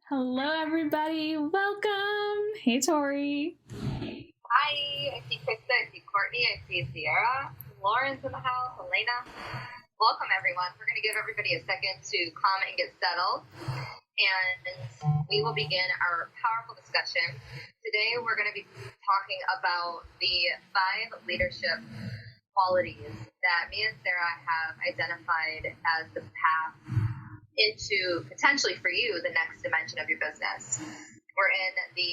Hello, everybody. Welcome. Hey, Tori. Hi, I see Krista, I see Courtney, I see Sierra, Lauren's in the house, Elena. Welcome, everyone. We're going to give everybody a second to come and get settled, and we will begin our powerful discussion. Today, we're going to be talking about the 5 leadership qualities that me and Sarah have identified as the path into, potentially for you, the next dimension of your business. We're in the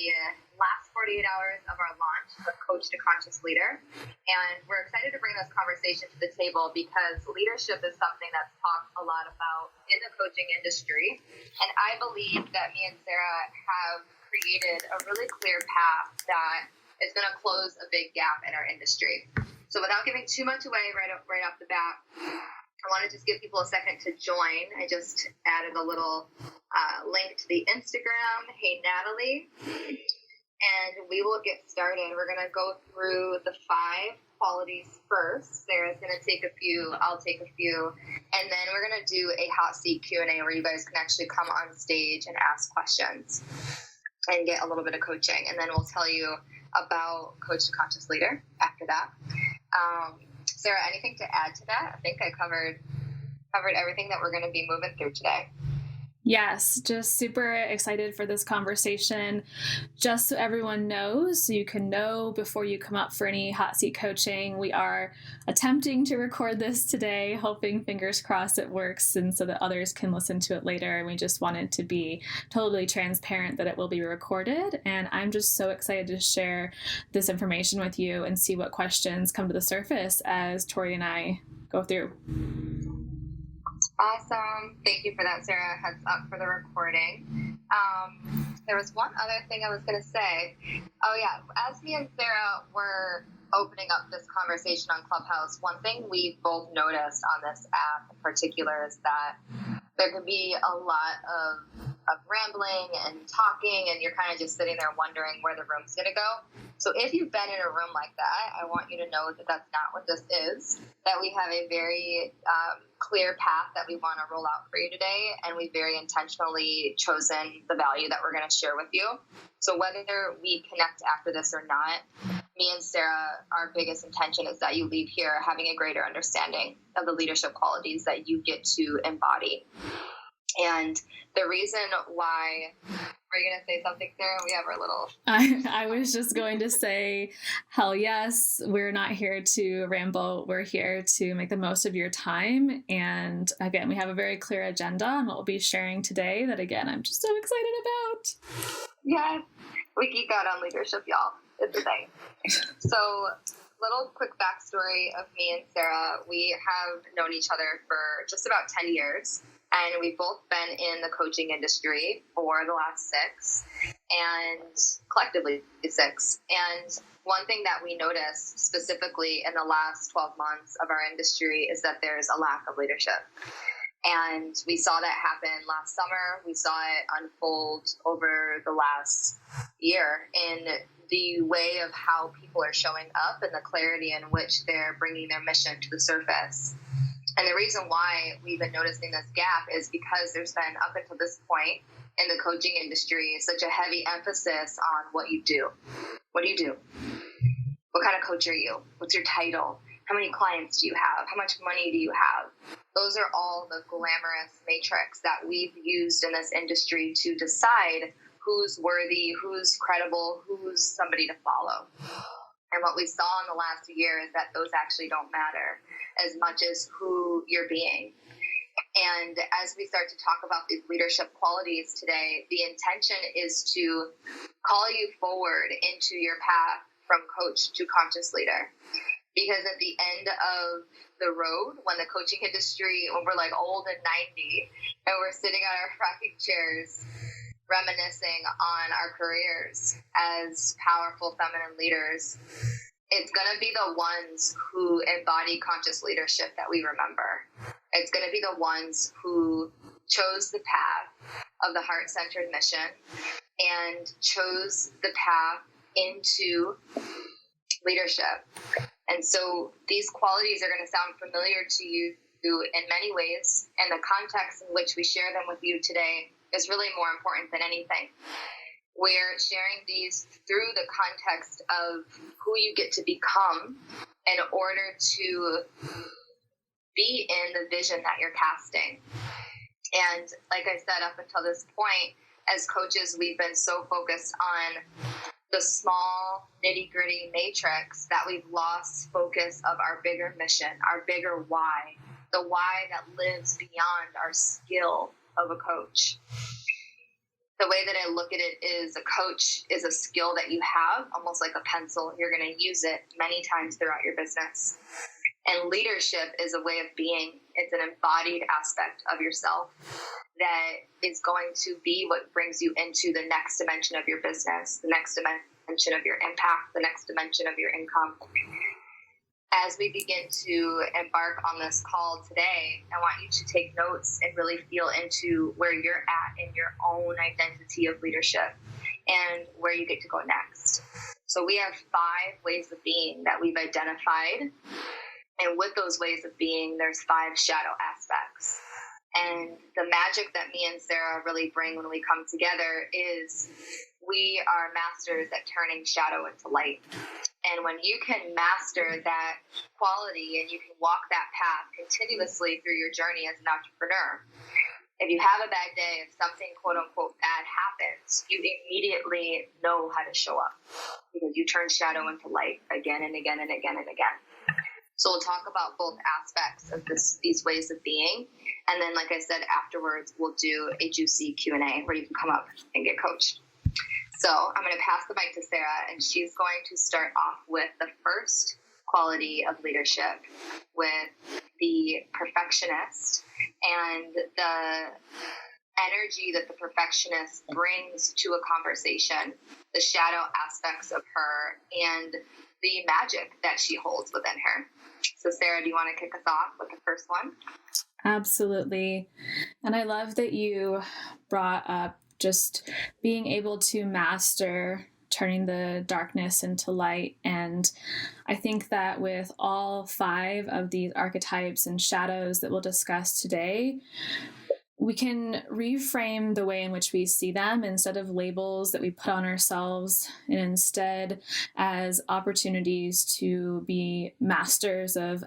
last 48 hours of our launch of Coach to Conscious Leader, and we're excited to bring this conversation to the table because leadership is something that's talked a lot about in the coaching industry, and I believe that me and Sarah have created a really clear path that is going to close a big gap in our industry. So without giving too much away right off the bat, I want to just give people a second to join. I just added a little link to the Instagram. Hey, Natalie. And we will get started. We're going to go through the 5 qualities first. Sarah's going to take a few. I'll take a few. And then we're going to do a hot seat Q&A where you guys can actually come on stage and ask questions and get a little bit of coaching. And then we'll tell you about Coach to Conscious Leader after that. Sarah, anything to add to that? I think I covered everything that we're going to be moving through today. Yes, just super excited for this conversation. Just so everyone knows, so you can know before you come up for any hot seat coaching, we are attempting to record this today, hoping fingers crossed it works and so that others can listen to it later. And we just wanted to be totally transparent that it will be recorded. And I'm just so excited to share this information with you and see what questions come to the surface as Tori and I go through. Awesome. Thank you for that, Sarah. Heads up for the recording. There was one other thing I was going to say. Oh, yeah. As me and Sarah were opening up this conversation on Clubhouse, one thing we both noticed on this app in particular is that there can be a lot of rambling and talking, and you're kind of just sitting there wondering where the room's going to go. So if you've been in a room like that, I want you to know that that's not what this is, that we have a very clear path that we want to roll out for you today, and we've very intentionally chosen the value that we're going to share with you. So whether we connect after this or not, me and Sarah, our biggest intention is that you leave here having a greater understanding of the leadership qualities that you get to embody. And the reason why, were you going to say something, Sarah? We have our little... I was just going to say, hell yes, we're not here to ramble. We're here to make the most of your time. And again, we have a very clear agenda on what we'll be sharing today that, again, I'm just so excited about. Yes, we geek out on leadership, y'all. It's a thing. So, little quick backstory of me and Sarah. We have known each other for just about 10 years. And we've both been in the coaching industry for the last 6, and collectively 6. And one thing that we noticed specifically in the last 12 months of our industry is that there's a lack of leadership. And we saw that happen last summer. We saw it unfold over the last year in the way of how people are showing up and the clarity in which they're bringing their mission to the surface. And the reason why we've been noticing this gap is because there's been, up until this point in the coaching industry, such a heavy emphasis on what you do. What do you do? What kind of coach are you? What's your title? How many clients do you have? How much money do you have? Those are all the glamorous matrix that we've used in this industry to decide who's worthy, who's credible, who's somebody to follow. And what we saw in the last year is that those actually don't matter as much as who you're being. And as we start to talk about these leadership qualities today, the intention is to call you forward into your path from coach to conscious leader. Because at the end of the road, when the coaching industry, when we're like old and 90, and we're sitting on our rocking chairs, reminiscing on our careers as powerful feminine leaders, it's going to be the ones who embody conscious leadership that we remember. It's going to be the ones who chose the path of the heart-centered mission and chose the path into leadership. And so these qualities are going to sound familiar to you in many ways, and the context in which we share them with you today is really more important than anything. We're sharing these through the context of who you get to become in order to be in the vision that you're casting. And like I said, up until this point, as coaches, we've been so focused on the small nitty-gritty matrix that we've lost focus of our bigger mission, our bigger why, the why that lives beyond our skill of a coach. The way that I look at it is a coach is a skill that you have, almost like a pencil. You're going to use it many times throughout your business. And leadership is a way of being. It's an embodied aspect of yourself that is going to be what brings you into the next dimension of your business, the next dimension of your impact, the next dimension of your income. As we begin to embark on this call today, I want you to take notes and really feel into where you're at in your own identity of leadership and where you get to go next. So we have 5 ways of being that we've identified. And with those ways of being, there's 5 shadow aspects. And the magic that me and Sarah really bring when we come together is we are masters at turning shadow into light. And when you can master that quality and you can walk that path continuously through your journey as an entrepreneur, if you have a bad day, if something quote unquote bad happens, you immediately know how to show up because you turn shadow into light again and again and again and again. So we'll talk about both aspects of these ways of being. And then, like I said, afterwards, we'll do a juicy Q&A where you can come up and get coached. So I'm going to pass the mic to Sarah, and she's going to start off with the first quality of leadership with the perfectionist and the energy that the perfectionist brings to a conversation, the shadow aspects of her, and the magic that she holds within her. So Sarah, do you want to kick us off with the first one? Absolutely. And I love that you brought up just being able to master turning the darkness into light. And I think that with all 5 of these archetypes and shadows that we'll discuss today, we can reframe the way in which we see them instead of labels that we put on ourselves, and instead as opportunities to be masters of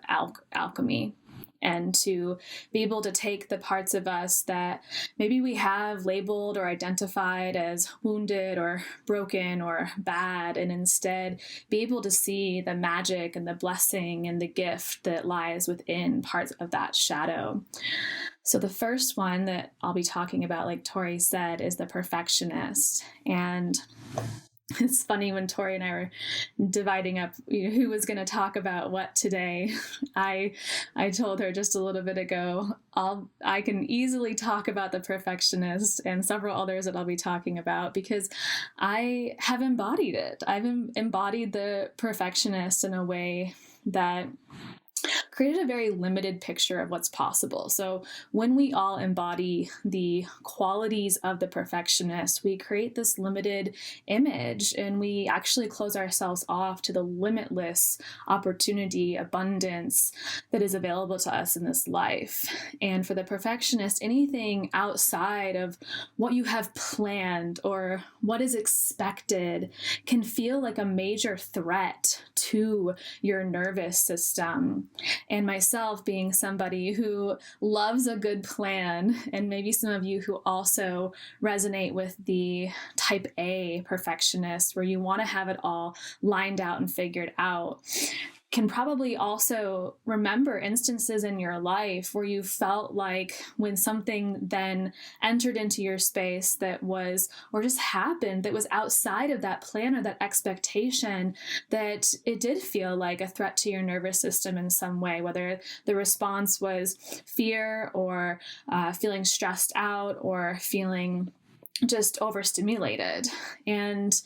alchemy. And to be able to take the parts of us that maybe we have labeled or identified as wounded or broken or bad, and instead be able to see the magic and the blessing and the gift that lies within parts of that shadow. So the first one that I'll be talking about, like Tori said, is the perfectionist. And it's funny, when Tori and I were dividing up who was going to talk about what today, I told her just a little bit ago, I can easily talk about the perfectionist and several others that I'll be talking about because I have embodied it. I've embodied the perfectionist in a way that created a very limited picture of what's possible. So when we all embody the qualities of the perfectionist, we create this limited image and we actually close ourselves off to the limitless opportunity, abundance that is available to us in this life. And for the perfectionist, anything outside of what you have planned or what is expected can feel like a major threat to your nervous system. And myself being somebody who loves a good plan, and maybe some of you who also resonate with the type A perfectionist, where you want to have it all lined out and figured out, can probably also remember instances in your life where you felt like when something then entered into your space that was, or just happened, that was outside of that plan or that expectation, that it did feel like a threat to your nervous system in some way, whether the response was fear or feeling stressed out or feeling just overstimulated. And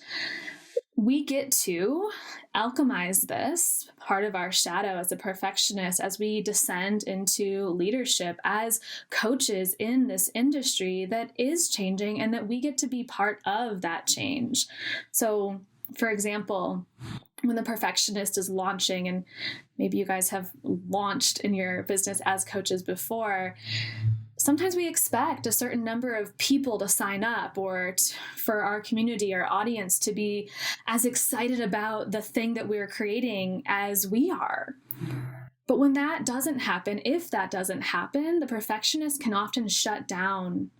we get to alchemize this part of our shadow as a perfectionist as we descend into leadership as coaches in this industry that is changing and that we get to be part of that change. So, for example, when the perfectionist is launching, and maybe you guys have launched in your business as coaches before, sometimes we expect a certain number of people to sign up or for our community or audience to be as excited about the thing that we're creating as we are. But when that doesn't happen, if that doesn't happen, the perfectionist can often shut down,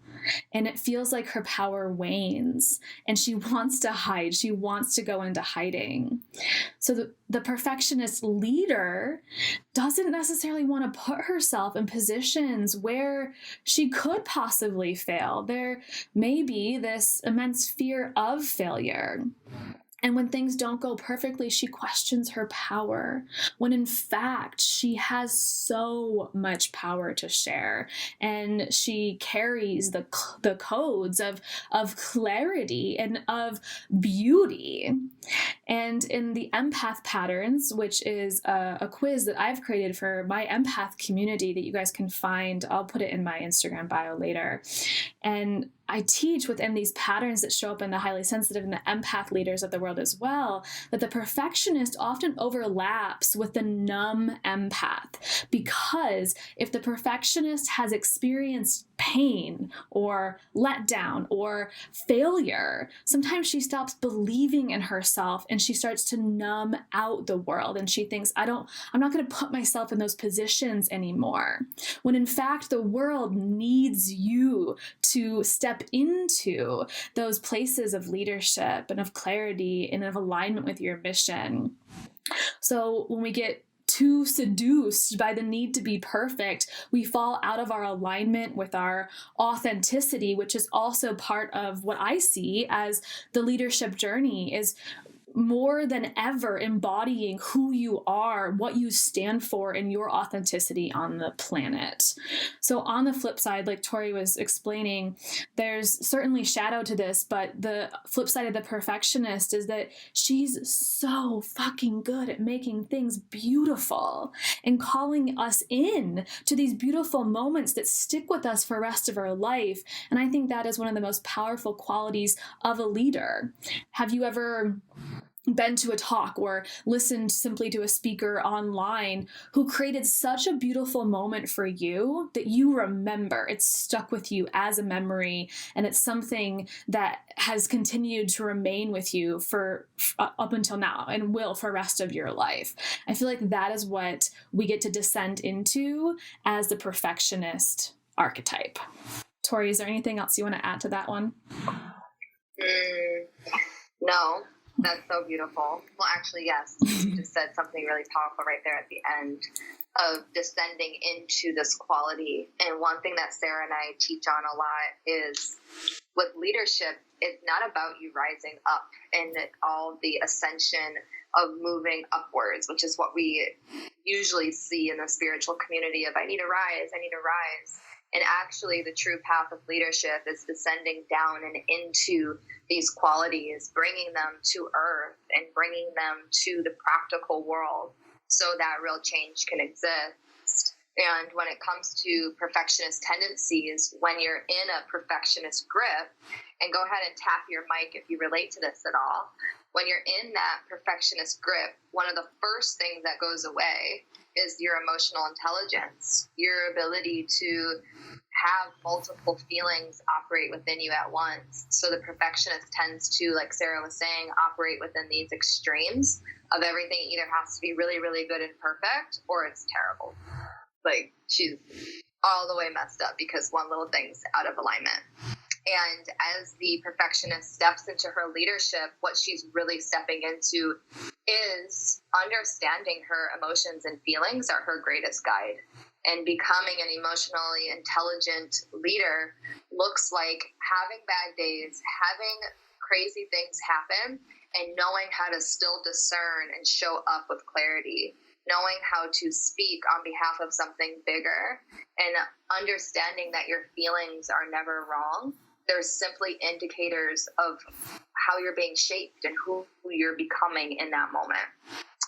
and it feels like her power wanes and she wants to hide. She wants to go into hiding. So the perfectionist leader doesn't necessarily want to put herself in positions where she could possibly fail. There may be this immense fear of failure. And when things don't go perfectly, she questions her power, when in fact, she has so much power to share. And she carries the codes of clarity and of beauty. And in the empath patterns, which is a quiz that I've created for my empath community that you guys can find, I'll put it in my Instagram bio later. And I teach within these patterns that show up in the highly sensitive and the empath leaders of the world as well, that the perfectionist often overlaps with the numb empath. Because if the perfectionist has experienced pain or letdown or failure, sometimes she stops believing in herself and she starts to numb out the world. And she thinks, I'm not going to put myself in those positions anymore. When in fact, the world needs you to step into those places of leadership and of clarity and of alignment with your mission. So when we get too seduced by the need to be perfect, we fall out of our alignment with our authenticity, which is also part of what I see as the leadership journey, is more than ever embodying who you are, what you stand for, and your authenticity on the planet. So on the flip side, like Tori was explaining, there's certainly shadow to this, but the flip side of the perfectionist is that she's so fucking good at making things beautiful and calling us in to these beautiful moments that stick with us for the rest of our life. And I think that is one of the most powerful qualities of a leader. Have you ever been to a talk or listened simply to a speaker online who created such a beautiful moment for you that you remember? It's stuck with you as a memory, and it's something that has continued to remain with you for up until now and will for the rest of your life. I feel like that is what we get to descend into as the perfectionist archetype. Tori, is there anything else you want to add to that one? No. That's so beautiful. Well, actually, yes. You just said something really powerful right there at the end of descending into this quality. And one thing that Sarah and I teach on a lot is with leadership, it's not about you rising up and all the ascension of moving upwards, which is what we usually see in the spiritual community of I need to rise. And actually, the true path of leadership is descending down and into these qualities, bringing them to earth and bringing them to the practical world so that real change can exist. And when it comes to perfectionist tendencies, when you're in a perfectionist grip, and go ahead and tap your mic if you relate to this at all, when you're in that perfectionist grip, one of the first things that goes away is your emotional intelligence, your ability to have multiple feelings operate within you at once. So the perfectionist tends to, like Sarah was saying, operate within these extremes of everything either has to be really, really good and perfect, or it's terrible. Like she's all the way messed up because one little thing's out of alignment. And as the perfectionist steps into her leadership, what she's really stepping into is understanding her emotions and feelings are her greatest guide. And becoming an emotionally intelligent leader looks like having bad days, having crazy things happen, and knowing how to still discern and show up with clarity, knowing how to speak on behalf of something bigger, and understanding that your feelings are never wrong. They're simply indicators of how you're being shaped and who you're becoming in that moment.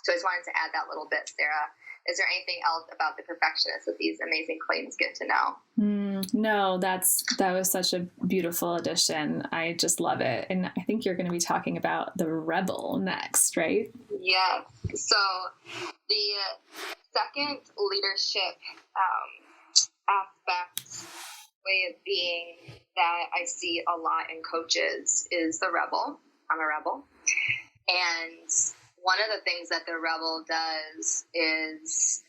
So I just wanted to add that little bit, Sarah. Is there anything else about the perfectionist that these amazing claims get to know? No, that was such a beautiful addition. I just love it. And I think you're going to be talking about the rebel next, right? Yes. So the second leadership aspect way of being that I see a lot in coaches is the rebel. I'm a rebel. And one of the things that the rebel does is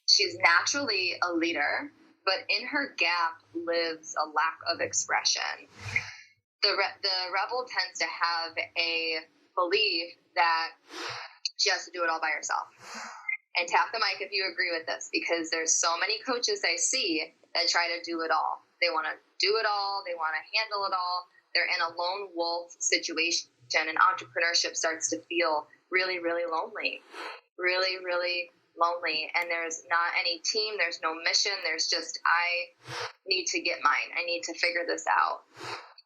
she's naturally a leader, but in her gap lives a lack of expression. The rebel tends to have a belief that she has to do it all by herself. And tap the mic if you agree with this, because there's so many coaches I see that try to do it all. They want to do it all. They want to handle it all. They're in a lone wolf situation, and entrepreneurship starts to feel really, really lonely. Really, really lonely. And there's not any team. There's no mission. There's just, I need to get mine. I need to figure this out.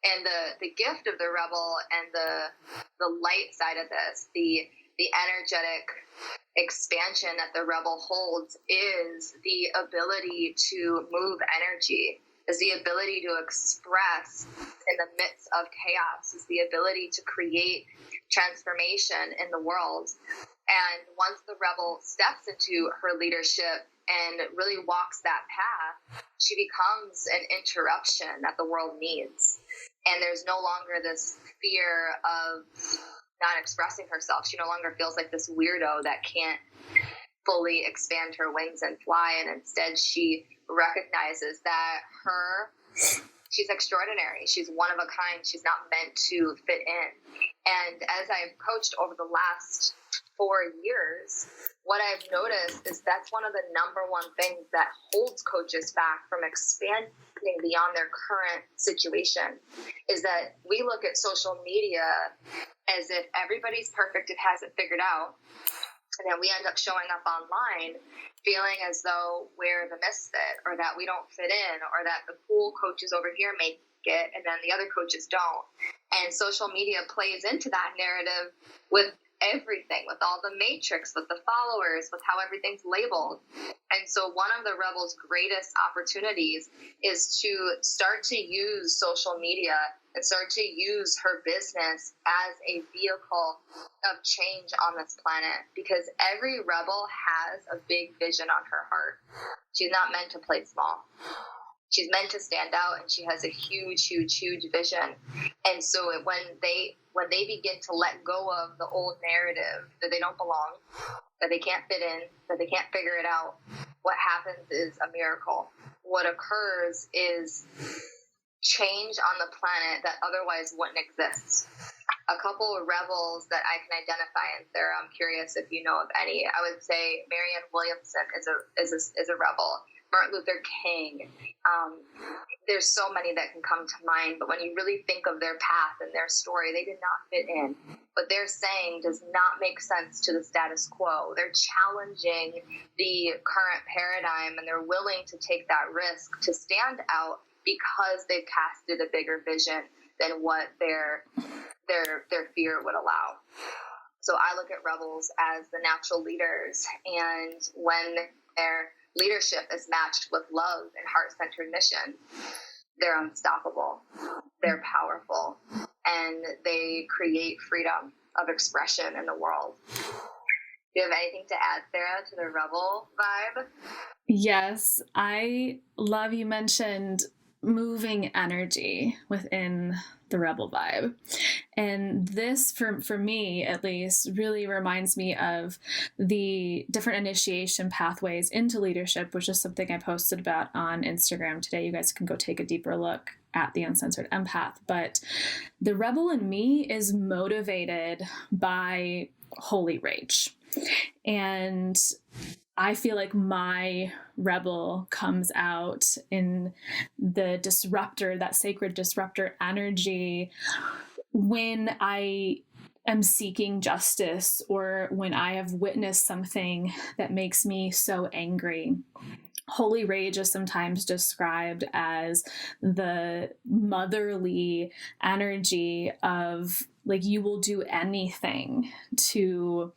And the gift of the rebel and the light side of this, the energetic expansion that the rebel holds is the ability to move energy, is the ability to express in the midst of chaos, is the ability to create transformation in the world. And once the rebel steps into her leadership and really walks that path, she becomes an interruption that the world needs. And there's no longer this fear of not expressing herself. She no longer feels like this weirdo that can't fully expand her wings and fly. And instead she recognizes that she's extraordinary. She's one of a kind. She's not meant to fit in. And as I've coached over the last 4 years, what I've noticed is that's one of the number one things that holds coaches back from expanding beyond their current situation, is that we look at social media as if everybody's perfect and has it figured out. And then we end up showing up online feeling as though we're the misfit, or that we don't fit in, or that the cool coaches over here make it and then the other coaches don't. And social media plays into that narrative with everything, with all the matrix, with the followers, with how everything's labeled. And so one of the rebel's greatest opportunities is to start to use social media and start to use her business as a vehicle of change on this planet, because every rebel has a big vision on her heart. She's not meant to play small. She's meant to stand out, and she has a huge, huge, huge vision. And so when they begin to let go of the old narrative that they don't belong, that they can't fit in, that they can't figure it out, what happens is a miracle. What occurs is change on the planet that otherwise wouldn't exist. A couple of rebels that I can identify, and Sarah, I'm curious if you know of any. I would say Marianne Williamson is a rebel. Martin Luther King. There's so many that can come to mind, but when you really think of their path and their story, they did not fit in. What they're saying does not make sense to the status quo. They're challenging the current paradigm, and they're willing to take that risk to stand out because they've casted a bigger vision than what their fear would allow. So I look at rebels as the natural leaders, and when their leadership is matched with love and heart-centered mission, they're unstoppable, they're powerful, and they create freedom of expression in the world. Do you have anything to add, Sarah, to the rebel vibe? Yes, I love you mentioned moving energy within the rebel vibe. And this, for me at least, really reminds me of the different initiation pathways into leadership, which is something I posted about on Instagram today. You guys can go take a deeper look at the Uncensored Empath. But the rebel in me is motivated by holy rage. And I feel like my rebel comes out in the disruptor, that sacred disruptor energy, when I am seeking justice, or when I have witnessed something that makes me so angry. Holy rage is sometimes described as the motherly energy of, like, you will do anything to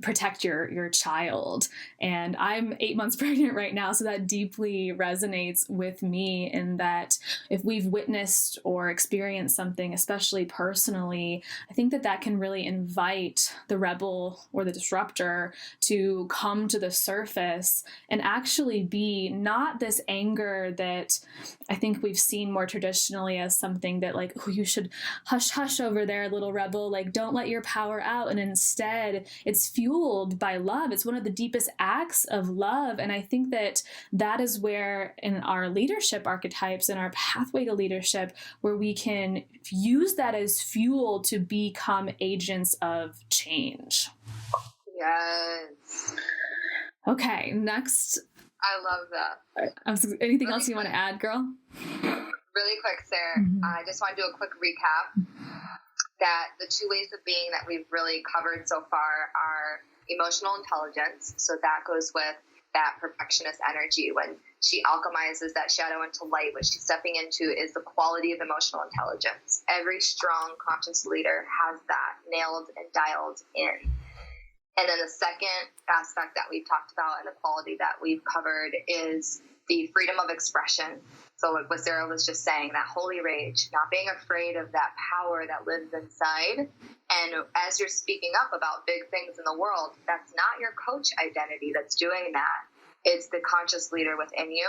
protect your child. And I'm 8 months pregnant right now, so that deeply resonates with me, in that if we've witnessed or experienced something, especially personally, I think that can really invite the rebel or the disruptor to come to the surface and actually be not this anger that I think we've seen more traditionally as something that, like, oh, you should hush over there, little rebel, like, don't let your power out. And instead, it's fueled by love. It's one of the deepest acts of love. And I think that is where, in our leadership archetypes and our pathway to leadership, where we can use that as fuel to become agents of change. Yes. Okay, next. I love that. Anything else you want to add, girl? Really quick, Sarah. I just want to do a quick recap that the two ways of being that we've really covered so far are emotional intelligence. So that goes with that perfectionist energy. When she alchemizes that shadow into light, what she's stepping into is the quality of emotional intelligence. Every strong, conscious leader has that nailed and dialed in. And then the second aspect that we've talked about and the quality that we've covered is the freedom of expression. So like what Sarah was just saying, that holy rage, not being afraid of that power that lives inside. And as you're speaking up about big things in the world, that's not your coach identity that's doing that. It's the conscious leader within you.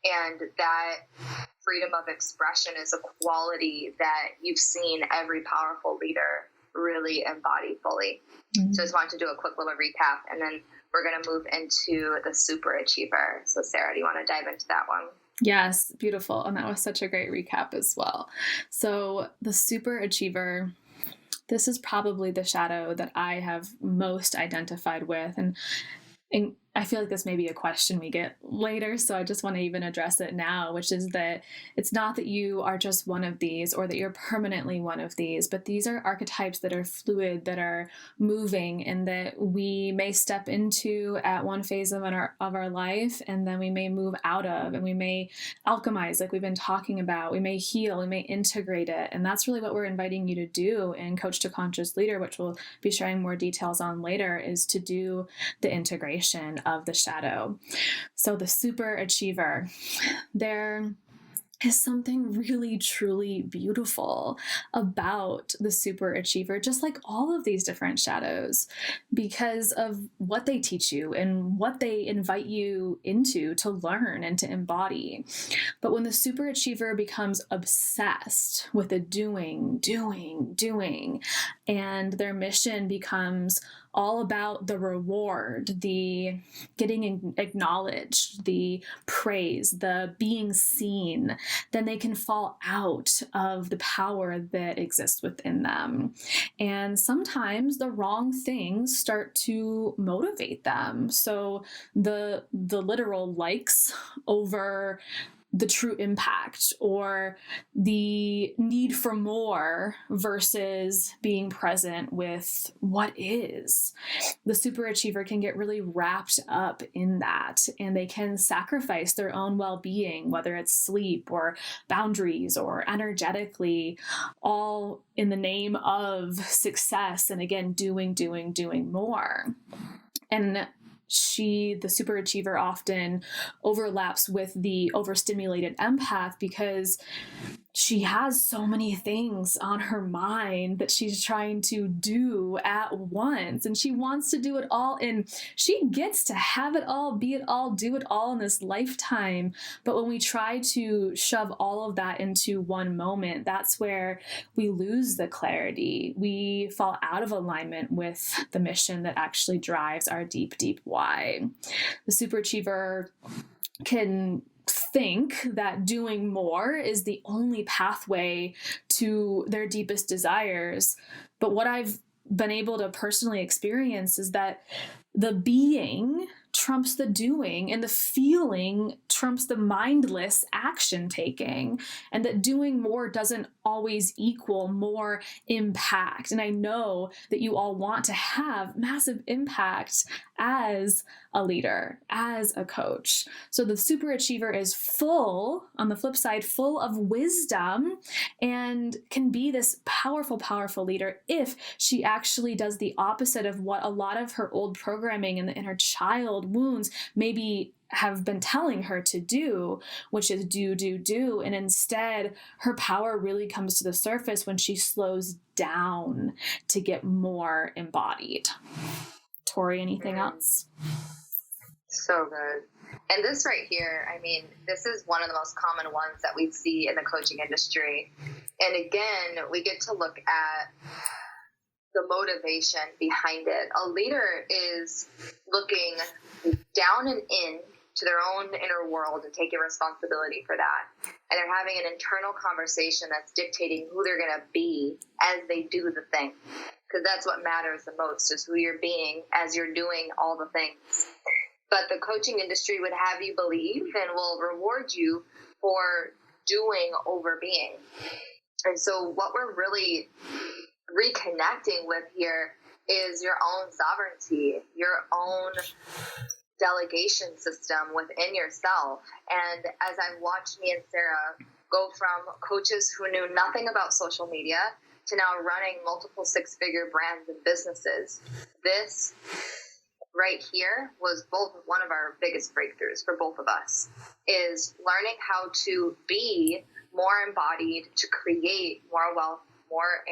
And that freedom of expression is a quality that you've seen every powerful leader really embody fully. So I just wanted to do a quick little recap, and then we're going to move into the super achiever. So Sarah, do you want to dive into that one? Yes, beautiful. And that was such a great recap as well. So the super achiever, this is probably the shadow that I have most identified with. And I feel like this may be a question we get later, so I just want to even address it now, which is that it's not that you are just one of these or that you're permanently one of these, but these are archetypes that are fluid, that are moving, and that we may step into at one phase of our life, and then we may move out of, and we may alchemize, like we've been talking about. We may heal, we may integrate it, and that's really what we're inviting you to do in Coach to Conscious Leader, which we'll be sharing more details on later, is to do the integration of the shadow. So the super achiever, there is something really, truly beautiful about the super achiever, just like all of these different shadows, because of what they teach you and what they invite you into to learn and to embody. But when the super achiever becomes obsessed with the doing, and their mission becomes all about the reward, the getting acknowledged, the praise, the being seen, then they can fall out of the power that exists within them. And sometimes the wrong things start to motivate them. So the literal likes over the true impact, or the need for more versus being present with what is. The superachiever can get really wrapped up in that, and they can sacrifice their own well-being, whether it's sleep or boundaries or energetically, all in the name of success. And again, doing more. And the superachiever often overlaps with the overstimulated empath, because she has so many things on her mind that she's trying to do at once, and she wants to do it all, and she gets to have it all, be it all, do it all in this lifetime. But when we try to shove all of that into one moment, that's where we lose the clarity. We fall out of alignment with the mission that actually drives our deep why. The superachiever can think that doing more is the only pathway to their deepest desires. But what I've been able to personally experience is that the being trumps the doing, and the feeling trumps the mindless action taking, and that doing more doesn't always equal more impact. And I know that you all want to have massive impact as a leader, as a coach. So the superachiever is full, on the flip side, full of wisdom and can be this powerful, powerful leader if she actually does the opposite of what a lot of her old programming and the inner child wounds maybe have been telling her to do, which is do. And instead, her power really comes to the surface when she slows down to get more embodied. Tori, anything else? So good. And this right here, I mean, this is one of the most common ones that we see in the coaching industry. And again, we get to look at the motivation behind it. A leader is looking down and in to their own inner world and taking responsibility for that. And they're having an internal conversation that's dictating who they're going to be as they do the thing. Because that's what matters the most, is who you're being as you're doing all the things. But the coaching industry would have you believe and will reward you for doing over being. And so what we're really reconnecting with here is your own sovereignty, your own delegation system within yourself. And as I've watched me and Sarah go from coaches who knew nothing about social media to now running multiple six-figure brands and businesses, this right here was both one of our biggest breakthroughs for both of us, is learning how to be more embodied, to create more wealth, more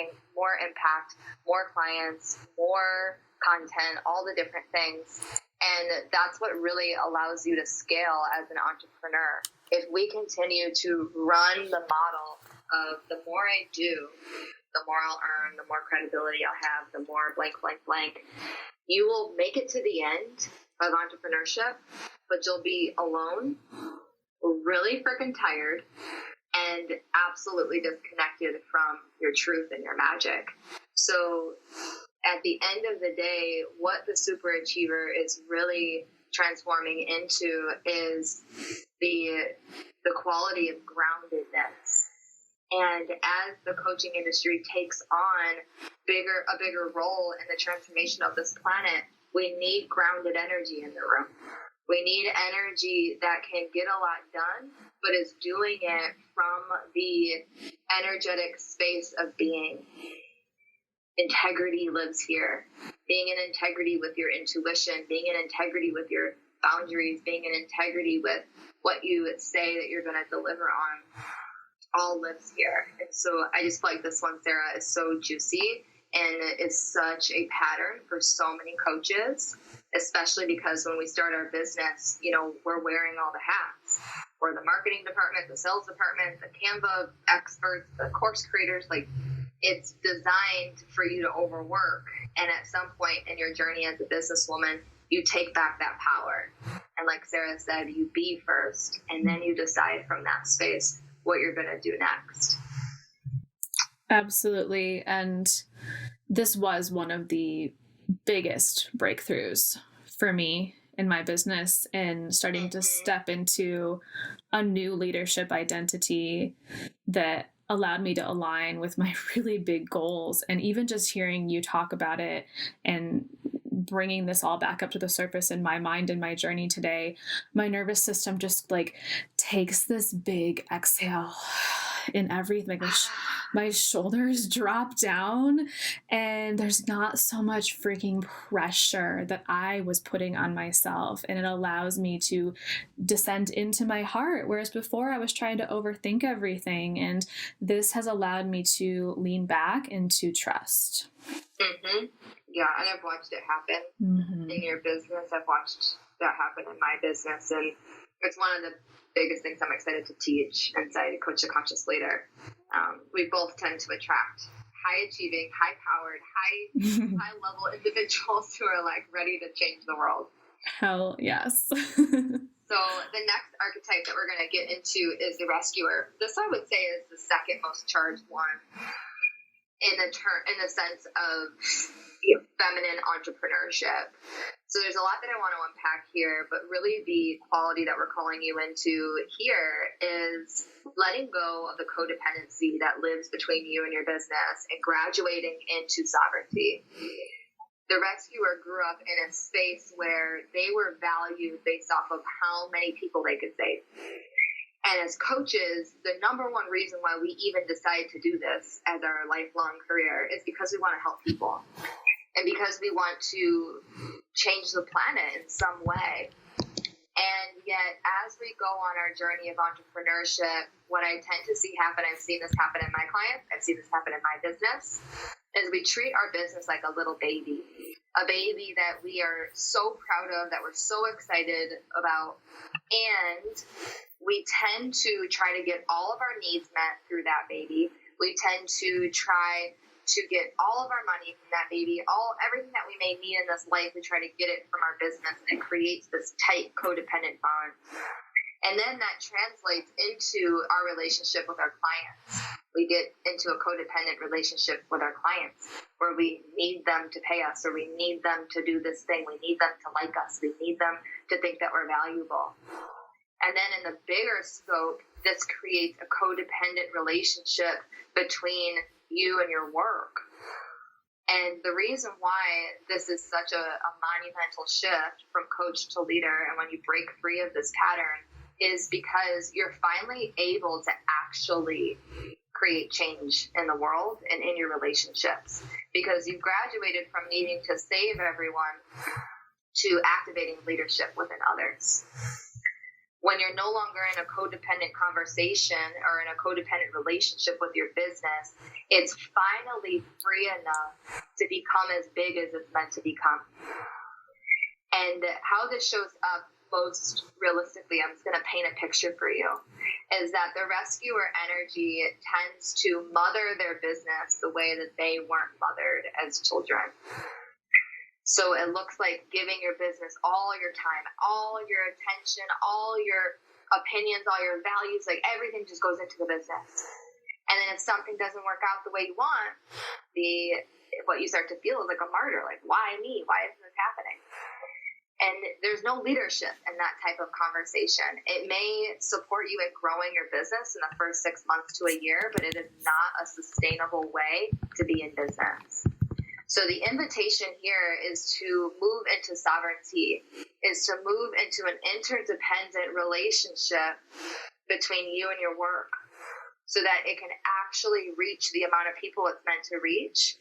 impact, more clients, more content, all the different things. And that's what really allows you to scale as an entrepreneur. If we continue to run the model of the more I do, the more I'll earn, the more credibility I'll have, the more blank, blank, blank, you will make it to the end of entrepreneurship, but you'll be alone, really freaking tired, and absolutely disconnected from your truth and your magic. So at the end of the day, what the superachiever is really transforming into is the quality of groundedness. And as the coaching industry takes on a bigger role in the transformation of this planet, we need grounded energy in the room. We need energy that can get a lot done, but is doing it from the energetic space of being. Integrity lives here. Being in integrity with your intuition, being in integrity with your boundaries, being in integrity with what you say that you're going to deliver on, all lives here. And so I just feel like this one, Sarah, is so juicy and is such a pattern for so many coaches, especially because when we start our business, we're wearing all the hats. We're the marketing department, the sales department, the Canva experts, the course creators. Like, it's designed for you to overwork. And at some point in your journey as a businesswoman, you take back that power. And like Sarah said, you be first, and then you decide from that space what you're going to do next. Absolutely. And this was one of the biggest breakthroughs for me in my business, and starting to step into a new leadership identity that allowed me to align with my really big goals. And even just hearing you talk about it and bringing this all back up to the surface in my mind and my journey today, my nervous system just takes this big exhale in everything. My shoulders drop down, and there's not so much freaking pressure that I was putting on myself, and it allows me to descend into my heart, whereas before I was trying to overthink everything, and this has allowed me to lean back and to trust. Mm-hmm. Yeah, and I've watched it happen in your business. I've watched that happen in my business, and it's one of the biggest things I'm excited to teach inside Coach a Conscious Leader. We both tend to attract high-achieving, high-powered, high-level individuals who are ready to change the world. Hell yes. So the next archetype that we're going to get into is the rescuer. This, I would say, is the second most charged one in the sense of feminine entrepreneurship. So there's a lot that I want to unpack here, but really the quality that we're calling you into here is letting go of the codependency that lives between you and your business and graduating into sovereignty. The rescuer grew up in a space where they were valued based off of how many people they could save. And as coaches, the number one reason why we even decide to do this as our lifelong career is because we want to help people. And because we want to change the planet in some way. And yet, as we go on our journey of entrepreneurship, what I tend to see happen, I've seen this happen in my clients, I've seen this happen in my business, is we treat our business like a little baby. A baby that we are so proud of, that we're so excited about. And we tend to try to get all of our needs met through that baby. We tend to try to get all of our money from that baby, everything that we may need in this life, we try to get it from our business, and it creates this tight codependent bond. And then that translates into our relationship with our clients. We get into a codependent relationship with our clients where we need them to pay us, or we need them to do this thing. We need them to like us. We need them to think that we're valuable. And then in the bigger scope, this creates a codependent relationship between you and your work. And the reason why this is such a monumental shift from coach to leader, and when you break free of this pattern, is because you're finally able to actually create change in the world and in your relationships, because you've graduated from needing to save everyone to activating leadership within others. When you're no longer in a codependent conversation or in a codependent relationship with your business, it's finally free enough to become as big as it's meant to become. And how this shows up most realistically, I'm just going to paint a picture for you, is that the rescuer energy tends to mother their business the way that they weren't mothered as children. So it looks like giving your business all your time, all your attention, all your opinions, all your values, like everything just goes into the business. And then if something doesn't work out the way you want, what you start to feel is like a martyr, like, why me? Why isn't this happening? And there's no leadership in that type of conversation. It may support you in growing your business in the first 6 months to a year, but it is not a sustainable way to be in business. So the invitation here is to move into sovereignty, is to move into an interdependent relationship between you and your work so that it can actually reach the amount of people it's meant to reach.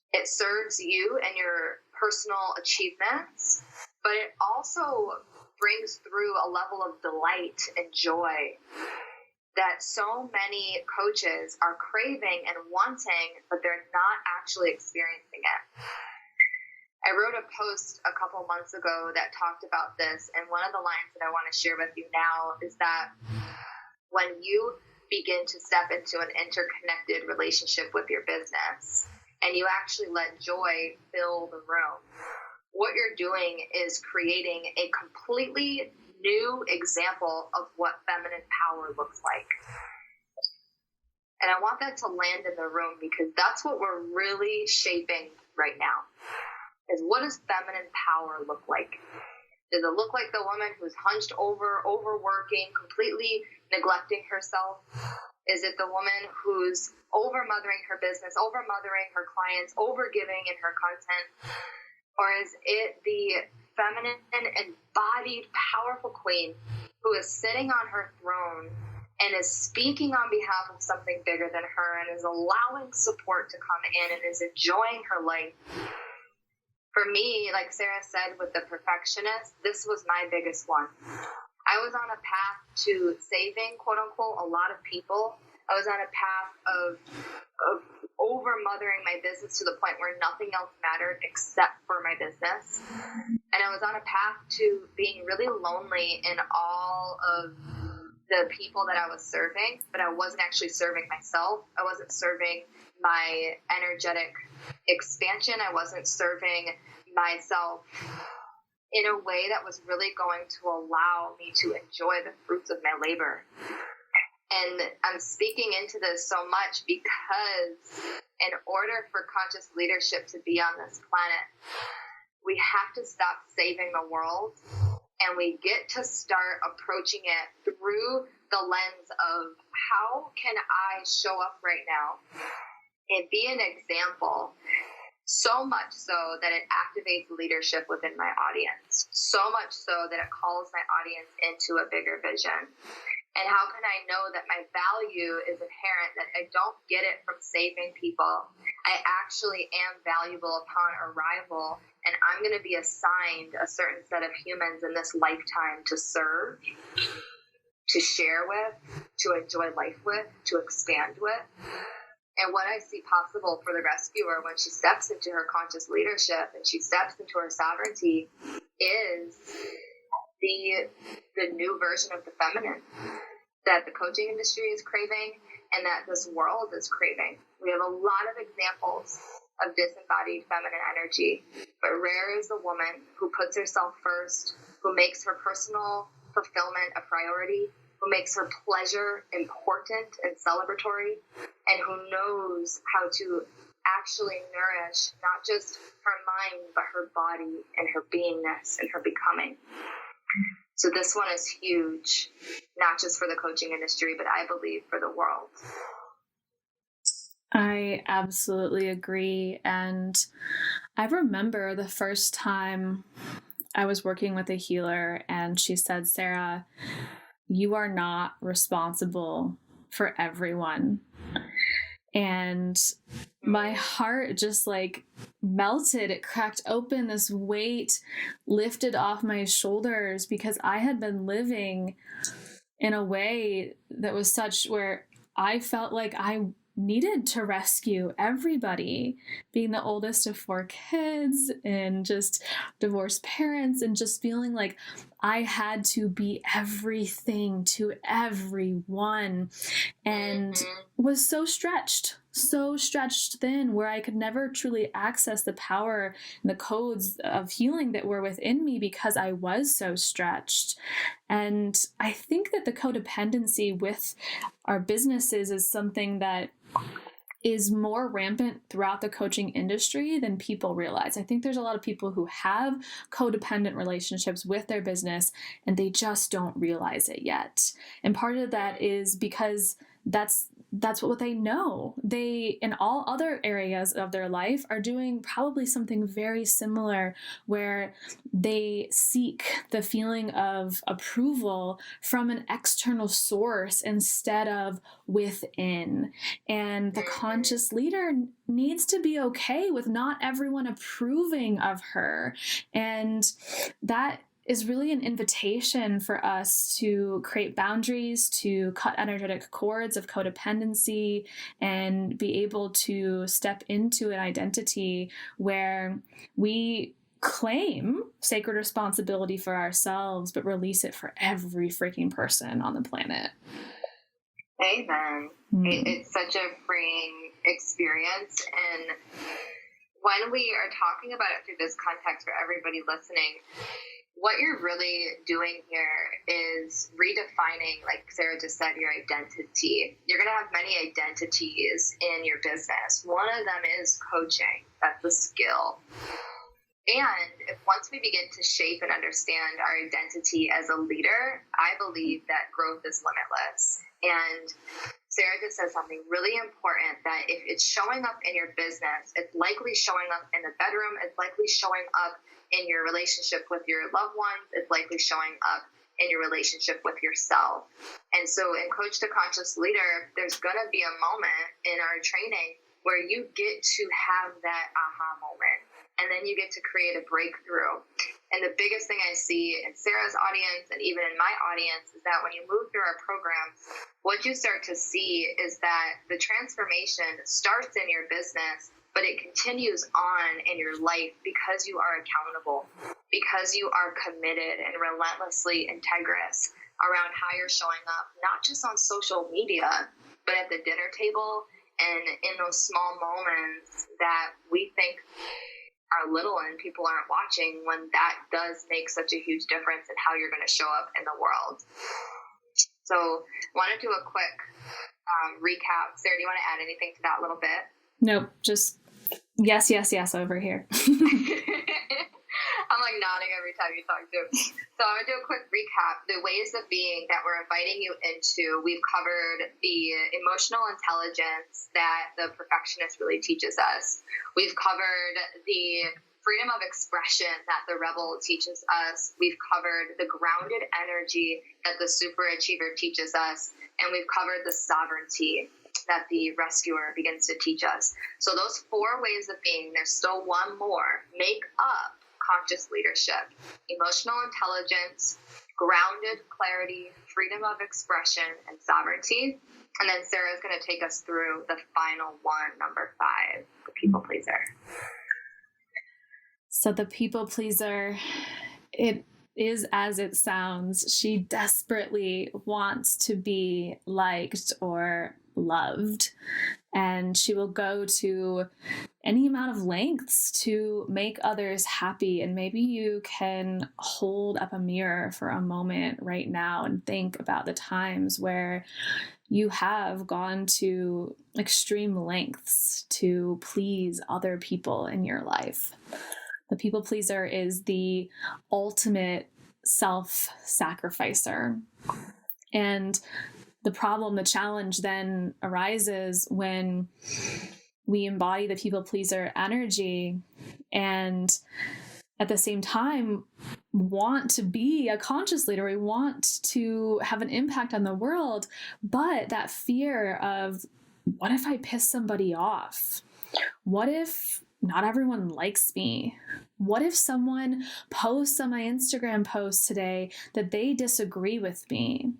It serves you and your personal achievements, but it also brings through a level of delight and joy that so many coaches are craving and wanting, but they're not actually experiencing it. I wrote a post a couple months ago that talked about this, and one of the lines that I want to share with you now is that when you begin to step into an interconnected relationship with your business, and you actually let joy fill the room, what you're doing is creating a completely new example of what feminine power looks like. And I want that to land in the room, because that's what we're really shaping right now, is what does feminine power look like? Does it look like the woman who's hunched over, overworking, completely neglecting herself? Is it the woman who's over-mothering her business, over-mothering her clients, over-giving in her content? Or is it the feminine, embodied, powerful queen who is sitting on her throne and is speaking on behalf of something bigger than her and is allowing support to come in and is enjoying her life? For me, like Sarah said with the perfectionist, this was my biggest one. I was on a path to saving, quote unquote, a lot of people. I was on a path of over-mothering my business to the point where nothing else mattered except for my business. And I was on a path to being really lonely in all of the people that I was serving, but I wasn't actually serving myself. I wasn't serving my energetic expansion. I wasn't serving myself in a way that was really going to allow me to enjoy the fruits of my labor. And I'm speaking into this so much because in order for conscious leadership to be on this planet, we have to stop saving the world, and we get to start approaching it through the lens of how can I show up right now and be an example So much so that it activates leadership within my audience. So much so that it calls my audience into a bigger vision. And how can I know that my value is inherent, that I don't get it from saving people? I actually am valuable upon arrival, and I'm going to be assigned a certain set of humans in this lifetime to serve, to share with, to enjoy life with, to expand with. And what I see possible for the rescuer when she steps into her conscious leadership and she steps into her sovereignty is the new version of the feminine that the coaching industry is craving and that this world is craving. We have a lot of examples of disembodied feminine energy, but rare is the woman who puts herself first, who makes her personal fulfillment a priority, who makes her pleasure important and celebratory, and who knows how to actually nourish not just her mind, but her body and her beingness and her becoming. So this one is huge, not just for the coaching industry, but I believe for the world. I absolutely agree. And I remember the first time I was working with a healer and she said, Sarah, you are not responsible for everyone. And my heart just like melted. It cracked open. This weight lifted off my shoulders because I had been living in a way that was such where I felt like I needed to rescue everybody, being the oldest of 4 kids and just divorced parents and just feeling like I had to be everything to everyone, and was so stretched thin where I could never truly access the power and the codes of healing that were within me because I was so stretched. And I think that the codependency with our businesses is something that is more rampant throughout the coaching industry than people realize. I think there's a lot of people who have codependent relationships with their business and they just don't realize it yet. And part of that is because that's what they know. They, in all other areas of their life, are doing probably something very similar where they seek the feeling of approval from an external source instead of within. And the conscious leader needs to be okay with not everyone approving of her. And that is really an invitation for us to create boundaries, to cut energetic cords of codependency, and be able to step into an identity where we claim sacred responsibility for ourselves, but release it for every freaking person on the planet. Amen. It's such a freeing experience. And when we are talking about it through this context for everybody listening, what you're really doing here is redefining, like Sarah just said, your identity. You're going to have many identities in your business. One of them is coaching. That's a skill. And if once we begin to shape and understand our identity as a leader, I believe that growth is limitless. And Sarah just said something really important, that if it's showing up in your business, it's likely showing up in the bedroom, it's likely showing up in your relationship with your loved ones, it's likely showing up in your relationship with yourself. And so in Coach to Conscious Leader, there's going to be a moment in our training where you get to have that aha moment. And then you get to create a breakthrough. And the biggest thing I see in Sarah's audience and even in my audience is that when you move through our programs, what you start to see is that the transformation starts in your business, but it continues on in your life because you are accountable, because you are committed and relentlessly integrous around how you're showing up, not just on social media, but at the dinner table and in those small moments that we think are little and people aren't watching, when that does make such a huge difference in how you're going to show up in the world. So want to do a quick recap. Sarah, do you want to add anything to that little bit? Nope, just yes over here. I'm like nodding every time you talk to. So I'm going to do a quick recap. The ways of being that we're inviting you into, we've covered the emotional intelligence that the perfectionist really teaches us. We've covered the freedom of expression that the rebel teaches us. We've covered the grounded energy that the superachiever teaches us. And we've covered the sovereignty that the rescuer begins to teach us. So those 4 ways of being, there's still one more, make up conscious leadership: emotional intelligence, grounded clarity, freedom of expression, and sovereignty. And then Sarah's going to take us through the final one, number 5, the people pleaser. So the people pleaser, it is as it sounds. She desperately wants to be liked or loved, and she will go to any amount of lengths to make others happy. And maybe you can hold up a mirror for a moment right now and think about the times where you have gone to extreme lengths to please other people in your life. The people pleaser is the ultimate self-sacrificer. And the problem, the challenge then arises when we embody the people pleaser energy and at the same time want to be a conscious leader. We want to have an impact on the world, but that fear of, what if I piss somebody off? What if not everyone likes me? What if someone posts on my Instagram post today that they disagree with me?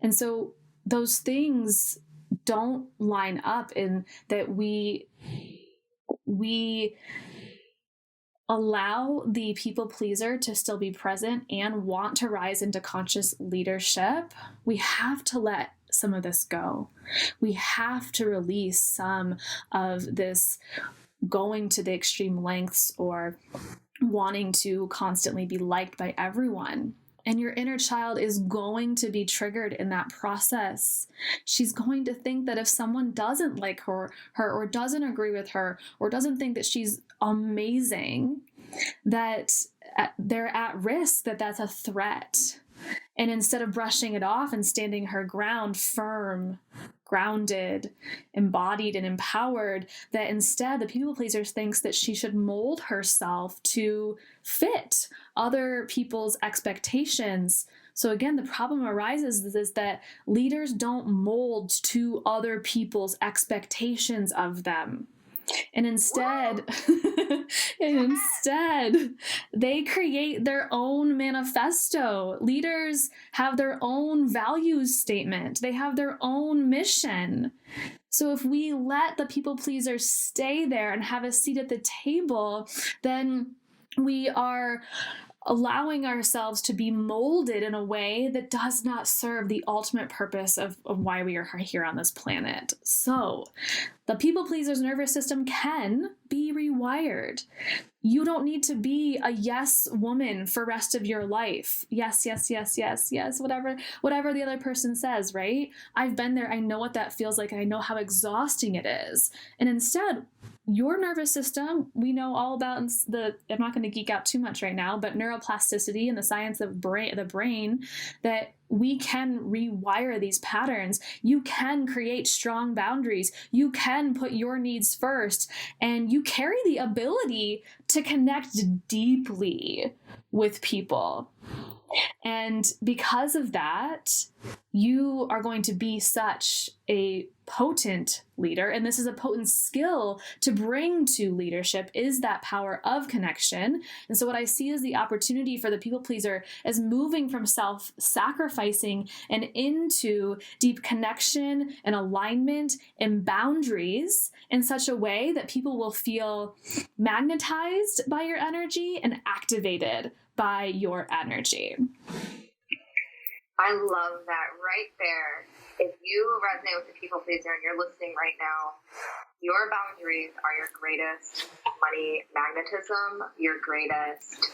And so those things don't line up in that we allow the people pleaser to still be present and want to rise into conscious leadership. We have to let some of this go. We have to release some of this going to the extreme lengths or wanting to constantly be liked by everyone. And your inner child is going to be triggered in that process. She's going to think that if someone doesn't like her or doesn't agree with her or doesn't think that she's amazing, that they're at risk, that that's a threat. And instead of brushing it off and standing her ground, firm, grounded, embodied, and empowered, that instead the people pleaser thinks that she should mold herself to fit other people's expectations. So again, the problem arises is that leaders don't mold to other people's expectations of them. And instead, they create their own manifesto. Leaders have their own values statement. They have their own mission. So if we let the people pleasers stay there and have a seat at the table, then we are allowing ourselves to be molded in a way that does not serve the ultimate purpose of why we are here on this planet. So the people pleaser's nervous system can be rewired. You don't need to be a yes woman for the rest of your life. Yes, yes, yes, yes, yes, whatever the other person says, right? I've been there. I know what that feels like. I know how exhausting it is. And instead, your nervous system, we know all about I'm not going to geek out too much right now, but neuroplasticity and the science of the brain, that we can rewire these patterns. You can create strong boundaries. You can put your needs first, and you carry the ability to connect deeply with people. And because of that, you are going to be such a potent leader. And this is a potent skill to bring to leadership, is that power of connection. And so what I see is the opportunity for the people pleaser as moving from self-sacrificing and into deep connection and alignment and boundaries in such a way that people will feel magnetized by your energy and activated by your energy. I love that right there. If you resonate with the people pleaser and you're listening right now, your boundaries are your greatest money magnetism, your greatest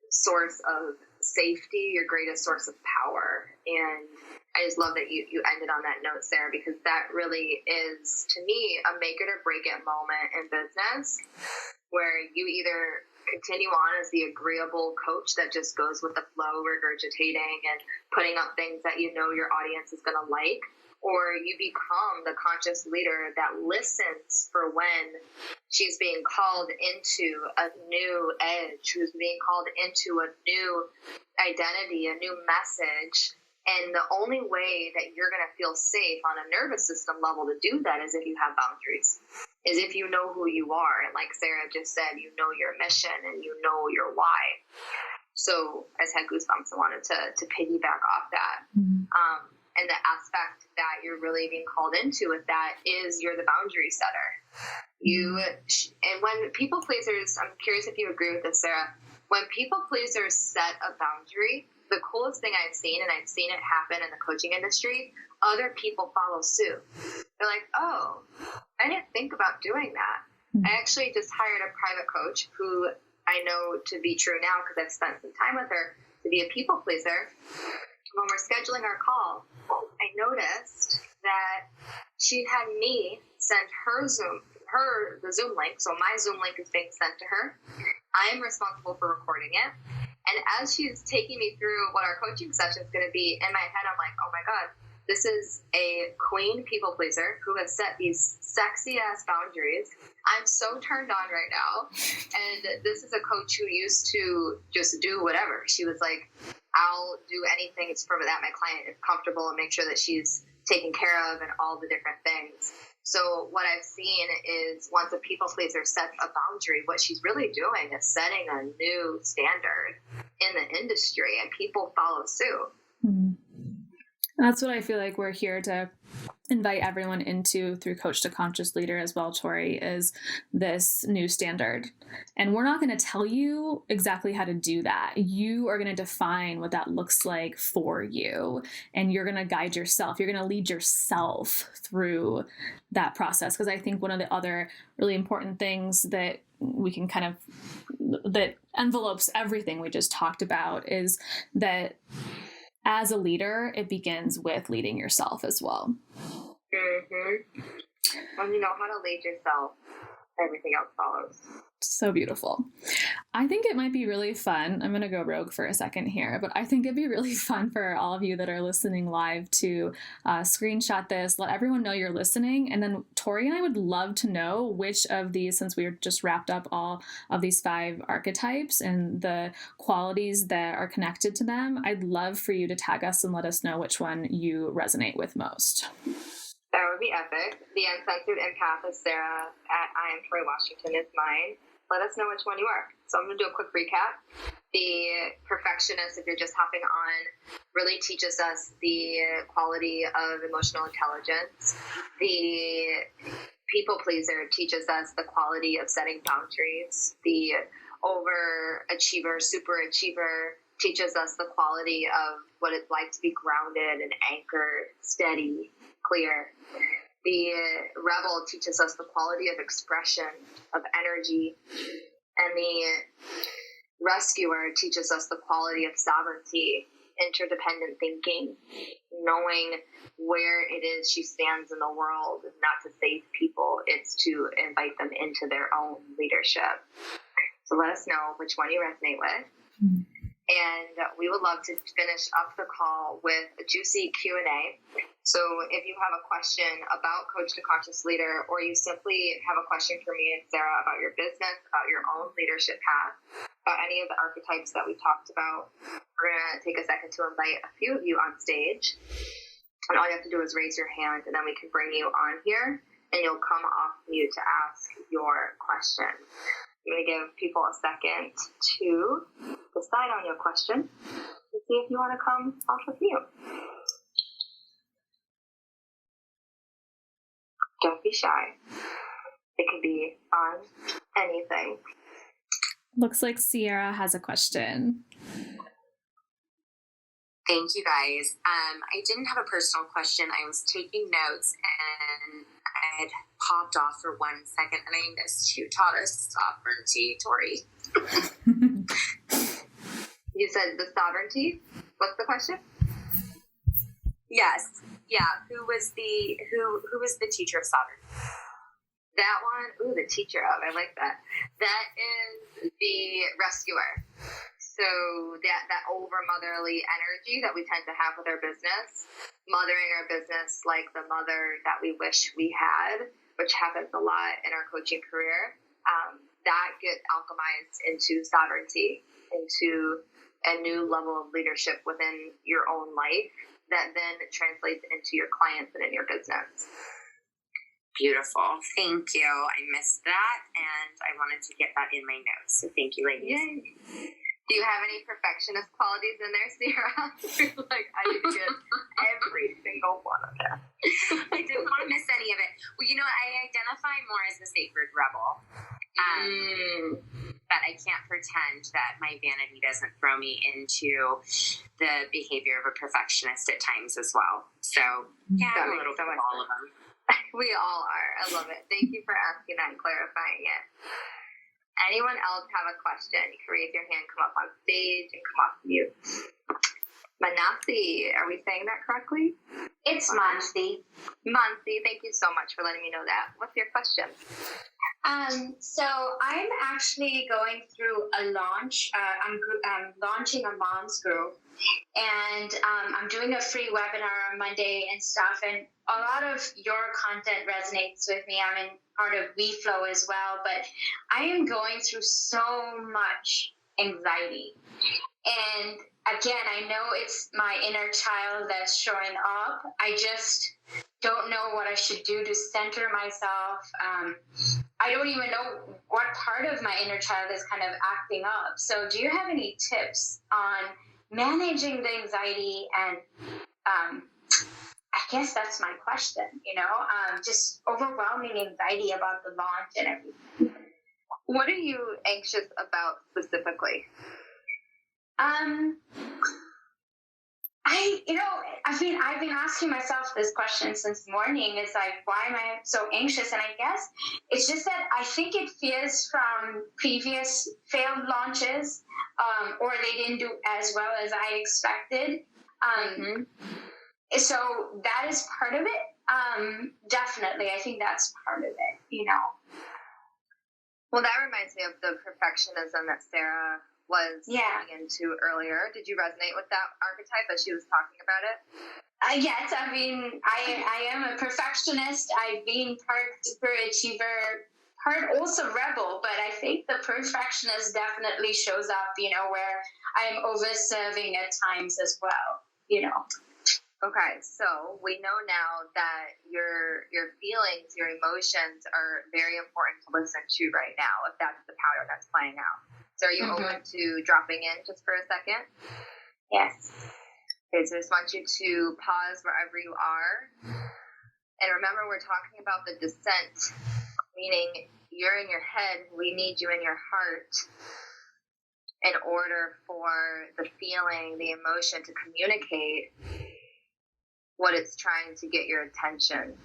source of safety, your greatest source of power. And I just love that you ended on that note, Sarah, because that really is, to me, a make it or break it moment in business, where you either continue on as the agreeable coach that just goes with the flow, regurgitating and putting up things that you know your audience is going to like, or you become the conscious leader that listens for when she's being called into a new edge, who's being called into a new identity, a new message. And the only way that you're going to feel safe on a nervous system level to do that is if you have boundaries, is if you know who you are. And like Sarah just said, you know your mission and you know your why. So I just had goosebumps. I wanted to piggyback off that. And the aspect that you're really being called into with that is you're the boundary setter. And when people pleasers, I'm curious if you agree with this, Sarah, when people pleasers set a boundary, the coolest thing I've seen, and I've seen it happen in the coaching industry, other people follow suit. They're like, oh, I didn't think about doing that. I actually just hired a private coach who I know to be true now because I've spent some time with her to be a people pleaser. When we're scheduling our call, I noticed that she had me send the Zoom link. So my Zoom link is being sent to her. I am responsible for recording it. And as she's taking me through what our coaching session is going to be, in my head, I'm like, oh my God, this is a queen people pleaser who has set these sexy ass boundaries. I'm so turned on right now. And this is a coach who used to just do whatever. She was like, I'll do anything so that my client is comfortable and make sure that she's taken care of and all the different things. So what I've seen is once a people pleaser sets a boundary, what she's really doing is setting a new standard in the industry, and people follow suit. That's what I feel like we're here to invite everyone into through Coach to Conscious Leader as well, Tori, is this new standard. And we're not going to tell you exactly how to do that. You are going to define what that looks like for you. And you're going to guide yourself. You're going to lead yourself through that process. Because I think one of the other really important things that we can that envelopes everything we just talked about is that as a leader, it begins with leading yourself as well. When you know how to lead yourself, everything else follows. So beautiful. I think it might be really fun. I'm going to go rogue for a second here, but I think it'd be really fun for all of you that are listening live to screenshot this, let everyone know you're listening. And then Tori and I would love to know which of these, since we just wrapped up all of these 5 archetypes and the qualities that are connected to them, I'd love for you to tag us and let us know which one you resonate with most. That would be epic. The Uncensored Empath is Sarah. I am Tori Washington is mine. Let us know which one you are. So I'm going to do a quick recap. The Perfectionist, if you're just hopping on, really teaches us the quality of emotional intelligence. The People Pleaser teaches us the quality of setting boundaries. The Overachiever, Superachiever teaches us the quality of what it's like to be grounded and anchored, steady, clear. The Rebel teaches us the quality of expression, of energy. And the Rescuer teaches us the quality of sovereignty, interdependent thinking, knowing where it is she stands in the world, not to save people, it's to invite them into their own leadership. So let us know which one you resonate with. And we would love to finish up the call with a juicy Q&A. So if you have a question about Coach to Conscious Leader, or you simply have a question for me and Sarah about your business, about your own leadership path, about any of the archetypes that we talked about, we're going to take a second to invite a few of you on stage. And all you have to do is raise your hand, and then we can bring you on here, and you'll come off mute to ask your question. I'm going to give people a second to decide on your question to see if you want to come off with mute. Don't be shy. It could be on anything. Looks like Sierra has a question. Thank you, guys. I didn't have a personal question. I was taking notes and I had popped off for 1 second and I missed you taught us sovereignty, Tori. You said the sovereignty? What's the question? Yes. Yeah. Who was the teacher of sovereignty? That one, ooh, the teacher of, I like that. That is the rescuer. So that over motherly energy that we tend to have with our business, mothering our business like the mother that we wish we had, which happens a lot in our coaching career, that gets alchemized into sovereignty, into a new level of leadership within your own life that then translates into your clients and in your business. Beautiful. Thank you. I missed that, and I wanted to get that in my notes. So thank you, ladies. Yay. Do you have any perfectionist qualities in there, Sarah? Like, I need to get every single one of them. I didn't want to miss any of it. Well, I identify more as the sacred rebel. But I can't pretend that my vanity doesn't throw me into the behavior of a perfectionist at times as well. So, yeah, a little bit of all of them. We all are. I love it. Thank you for asking that and clarifying it. Anyone else have a question? You can raise your hand, come up on stage, and come off mute. Manasi, are we saying that correctly? It's Mansi. Mansi, thank you so much for letting me know that. What's your question? So I'm actually going through a launch. I'm launching a mom's group, and I'm doing a free webinar on Monday and stuff. And a lot of your content resonates with me. I'm in part of WeFlow as well, but I am going through so much anxiety. And again, I know it's my inner child that's showing up. I just don't know what I should do to center myself. I don't even know what part of my inner child is kind of acting up. So do you have any tips on managing the anxiety? And I guess that's my question, just overwhelming anxiety about the launch and everything. What are you anxious about specifically? I've been asking myself this question since morning. It's like, why am I so anxious? And I guess it's just that I think it fears from previous failed launches, or they didn't do as well as I expected. So that is part of it. Definitely. I think that's part of it, Well, that reminds me of the perfectionism that Sarah was going into earlier. Did you resonate with that archetype as she was talking about it? Yes, I am a perfectionist. I've been part super achiever, part also rebel, but I think the perfectionist definitely shows up, where I'm over-serving at times as well, Okay, so we know now that your feelings, your emotions are very important to listen to right now, if that's the pattern that's playing out. So are you open to dropping in just for a second? Yes. Okay, so I just want you to pause wherever you are. And remember, we're talking about the descent, meaning you're in your head, we need you in your heart in order for the feeling, the emotion to communicate what it's trying to get your attention.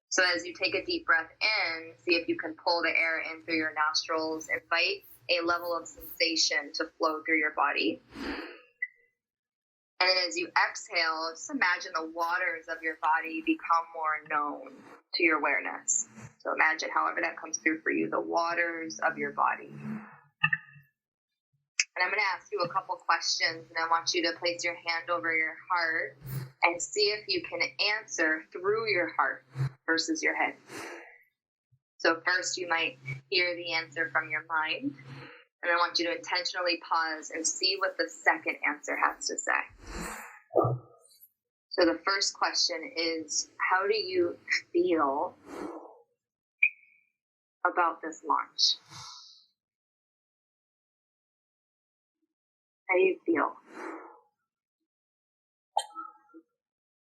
So as you take a deep breath in, see if you can pull the air in through your nostrils, invite a level of sensation to flow through your body. And then as you exhale, just imagine the waters of your body become more known to your awareness. So imagine however that comes through for you, the waters of your body. And I'm going to ask you a couple questions, and I want you to place your hand over your heart and see if you can answer through your heart versus your head. So first you might hear the answer from your mind, and I want you to intentionally pause and see what the second answer has to say. So the first question is, how do you feel about this launch? How do you feel?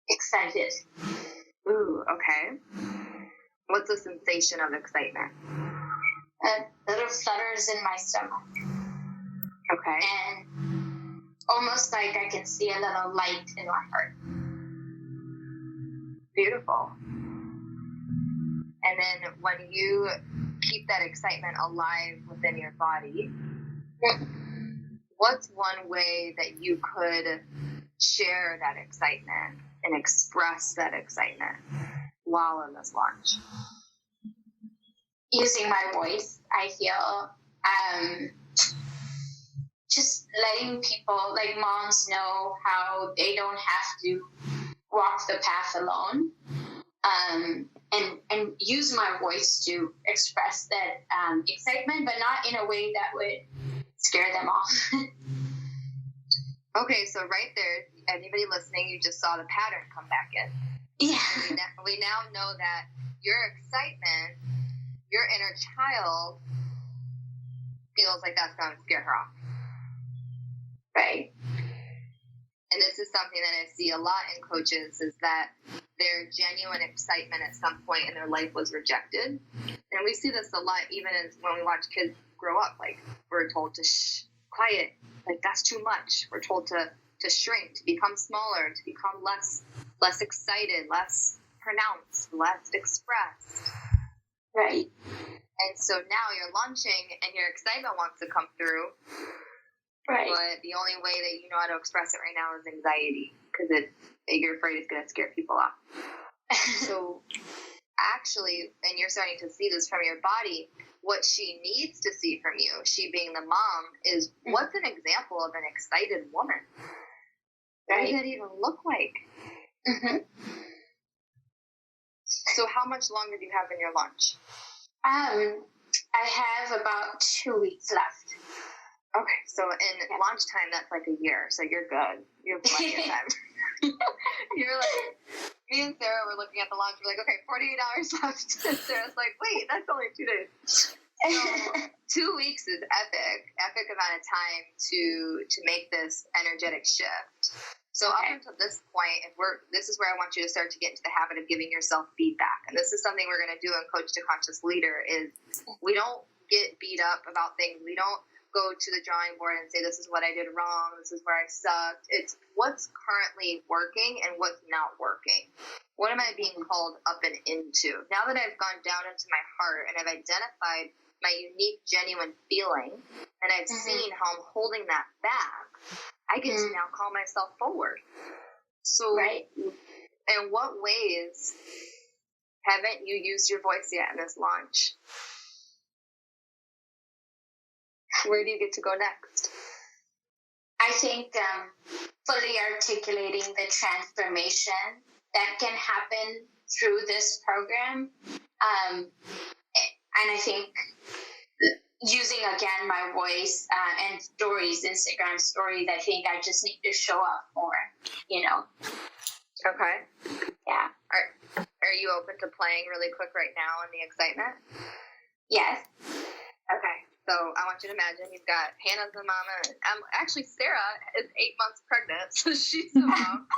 Excited. Ooh, okay. What's the sensation of excitement? Little flutters in my stomach. Okay. And almost like I can see a little light in my heart. Beautiful. And then when you keep that excitement alive within your body, what's one way that you could share that excitement and express that excitement while in this launch? using my voice, I feel. Just letting people, like moms, know how they don't have to walk the path alone. And use my voice to express that excitement, but not in a way that would scare them off. Okay, so right there, anybody listening, you just saw the pattern come back in. Yeah. We now know that your excitement, your inner child, feels like that's going to scare her off. Right. And this is something that I see a lot in coaches, is that their genuine excitement at some point in their life was rejected. And we see this a lot even as when we watch kids grow up. Like, we're told to quiet, like that's too much. We're told to shrink, to become smaller, to become less excited, less pronounced, less expressed. Right. And so now you're launching and your excitement wants to come through. Right. But the only way that you know how to express it right now is anxiety, because you're afraid it's going to scare people off. So actually, and you're starting to see this from your body, what she needs to see from you, she being the mom, is what's an example of an excited woman? What does that even look like? Mm-hmm. So how much longer do you have in your launch? I have about 2 weeks left. Okay, so in launch time, that's like a year, so you're good. You have plenty of time. You're like, me and Sarah were looking at the launch, we're like, okay, 48 hours left. And Sarah's like, wait, that's only 2 days. So 2 weeks is epic amount of time to make this energetic shift. So up until this point, this is where I want you to start to get into the habit of giving yourself feedback. And this is something we're going to do in Coach to Conscious Leader, is we don't get beat up about things. We don't go to the drawing board and say, this is what I did wrong, this is where I sucked. It's what's currently working and what's not working. What am I being called up and into? Now that I've gone down into my heart and I've identified my unique, genuine feeling, and I've seen how I'm holding that back, I get to now call myself forward. So in what ways haven't you used your voice yet in this launch? Where do you get to go next? I think fully articulating the transformation that can happen through this program. And I think using, again, my voice and stories, Instagram stories, I think I just need to show up more, Okay. Yeah. Are you open to playing really quick right now in the excitement? Yes. Okay. So I want you to imagine you've got Hannah's the mama. Actually, Sarah is 8 months pregnant, so she's the mom.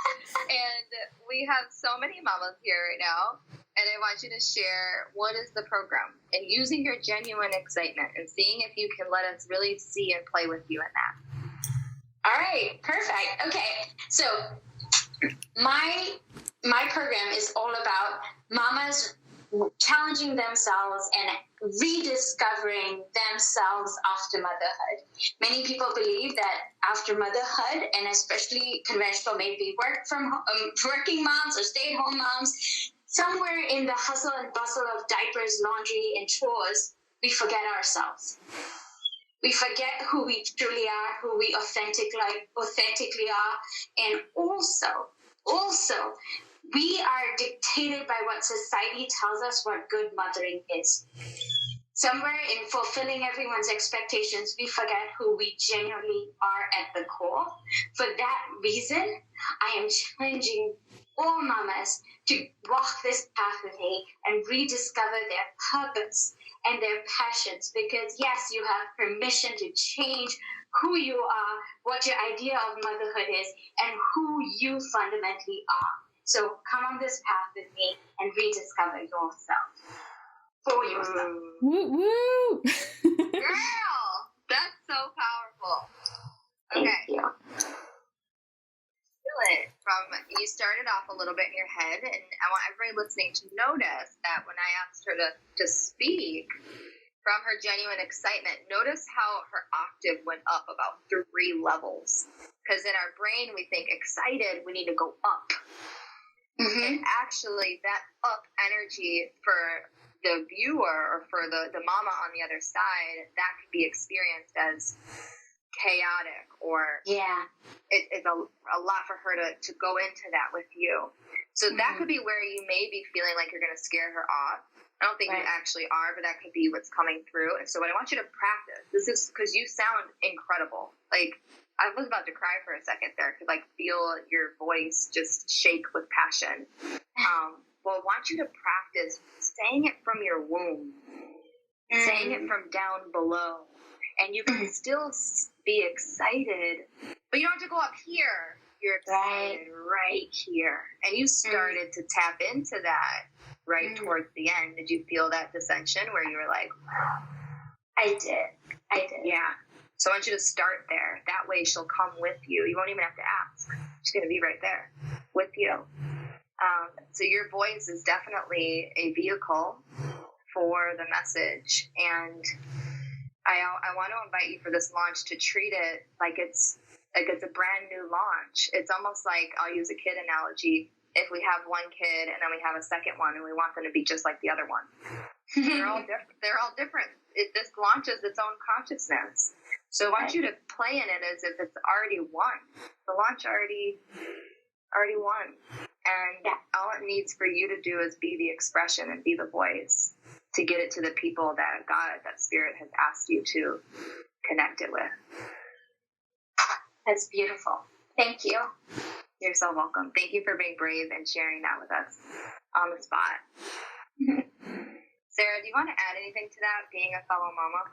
And we have so many mamas here right now. And I want you to share, what is the program? And using your genuine excitement and seeing if you can let us really see and play with you in that. All right. Perfect. Okay. So my program is all about mamas challenging themselves and rediscovering themselves after motherhood. Many people believe that after motherhood, and especially conventional maybe working moms or stay-at-home moms, somewhere in the hustle and bustle of diapers, laundry, and chores, we forget ourselves. We forget who we truly are, who we authentically are, and also, we are dictated by what society tells us what good mothering is. Somewhere in fulfilling everyone's expectations, we forget who we genuinely are at the core. For that reason, I am challenging all mamas to walk this path with me and rediscover their purpose and their passions. Because yes, you have permission to change who you are, what your idea of motherhood is, and who you fundamentally are. So come on this path with me and rediscover yourself. For yourself. Woo woo! Girl! That's so powerful. Okay. Thank you. Feel it. You started off a little bit in your head, and I want everybody listening to notice that when I asked her to speak from her genuine excitement, notice how her octave went up about 3 levels. Because in our brain, we think excited, we need to go up. And actually, that up energy for the viewer or for the mama on the other side, that could be experienced as chaotic, or it's a lot for her to go into that with you. So that could be where you may be feeling like you're going to scare her off. I don't think you actually are, but that could be what's coming through. And so what I want you to practice, this is because you sound incredible. Like, I was about to cry for a second there. I could feel your voice just shake with passion. Well, I want you to practice saying it from your womb, saying it from down below. And you can still be excited, but you don't have to go up here. You're excited right here. And you started to tap into that right towards the end. Did you feel that dissension where you were like, I did. Yeah. So I want you to start there. That way she'll come with you. You won't even have to ask. She's going to be right there with you. So your voice is definitely a vehicle for the message. And I want to invite you for this launch to treat it like it's a brand new launch. It's almost like, I'll use a kid analogy. If we have one kid and then we have a second one and we want them to be just like the other one, they're all different. This launches its own consciousness. So I want you to play in it as if it's already won. The launch already won. And all it needs for you to do is be the expression and be the voice to get it to the people that God, that Spirit has asked you to connect it with. That's beautiful. Thank you. You're so welcome. Thank you for being brave and sharing that with us on the spot. Sarah, do you want to add anything to that, being a fellow mama?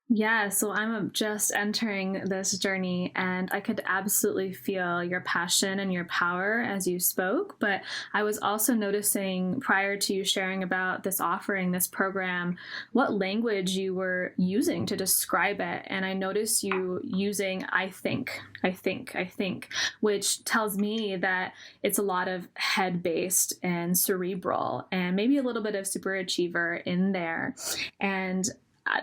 Yeah, so I'm just entering this journey, and I could absolutely feel your passion and your power as you spoke. But I was also noticing, prior to you sharing about this offering, this program, what language you were using to describe it. And I noticed you using I think, which tells me that it's a lot of head-based and cerebral, and maybe a little bit of superachiever in there. And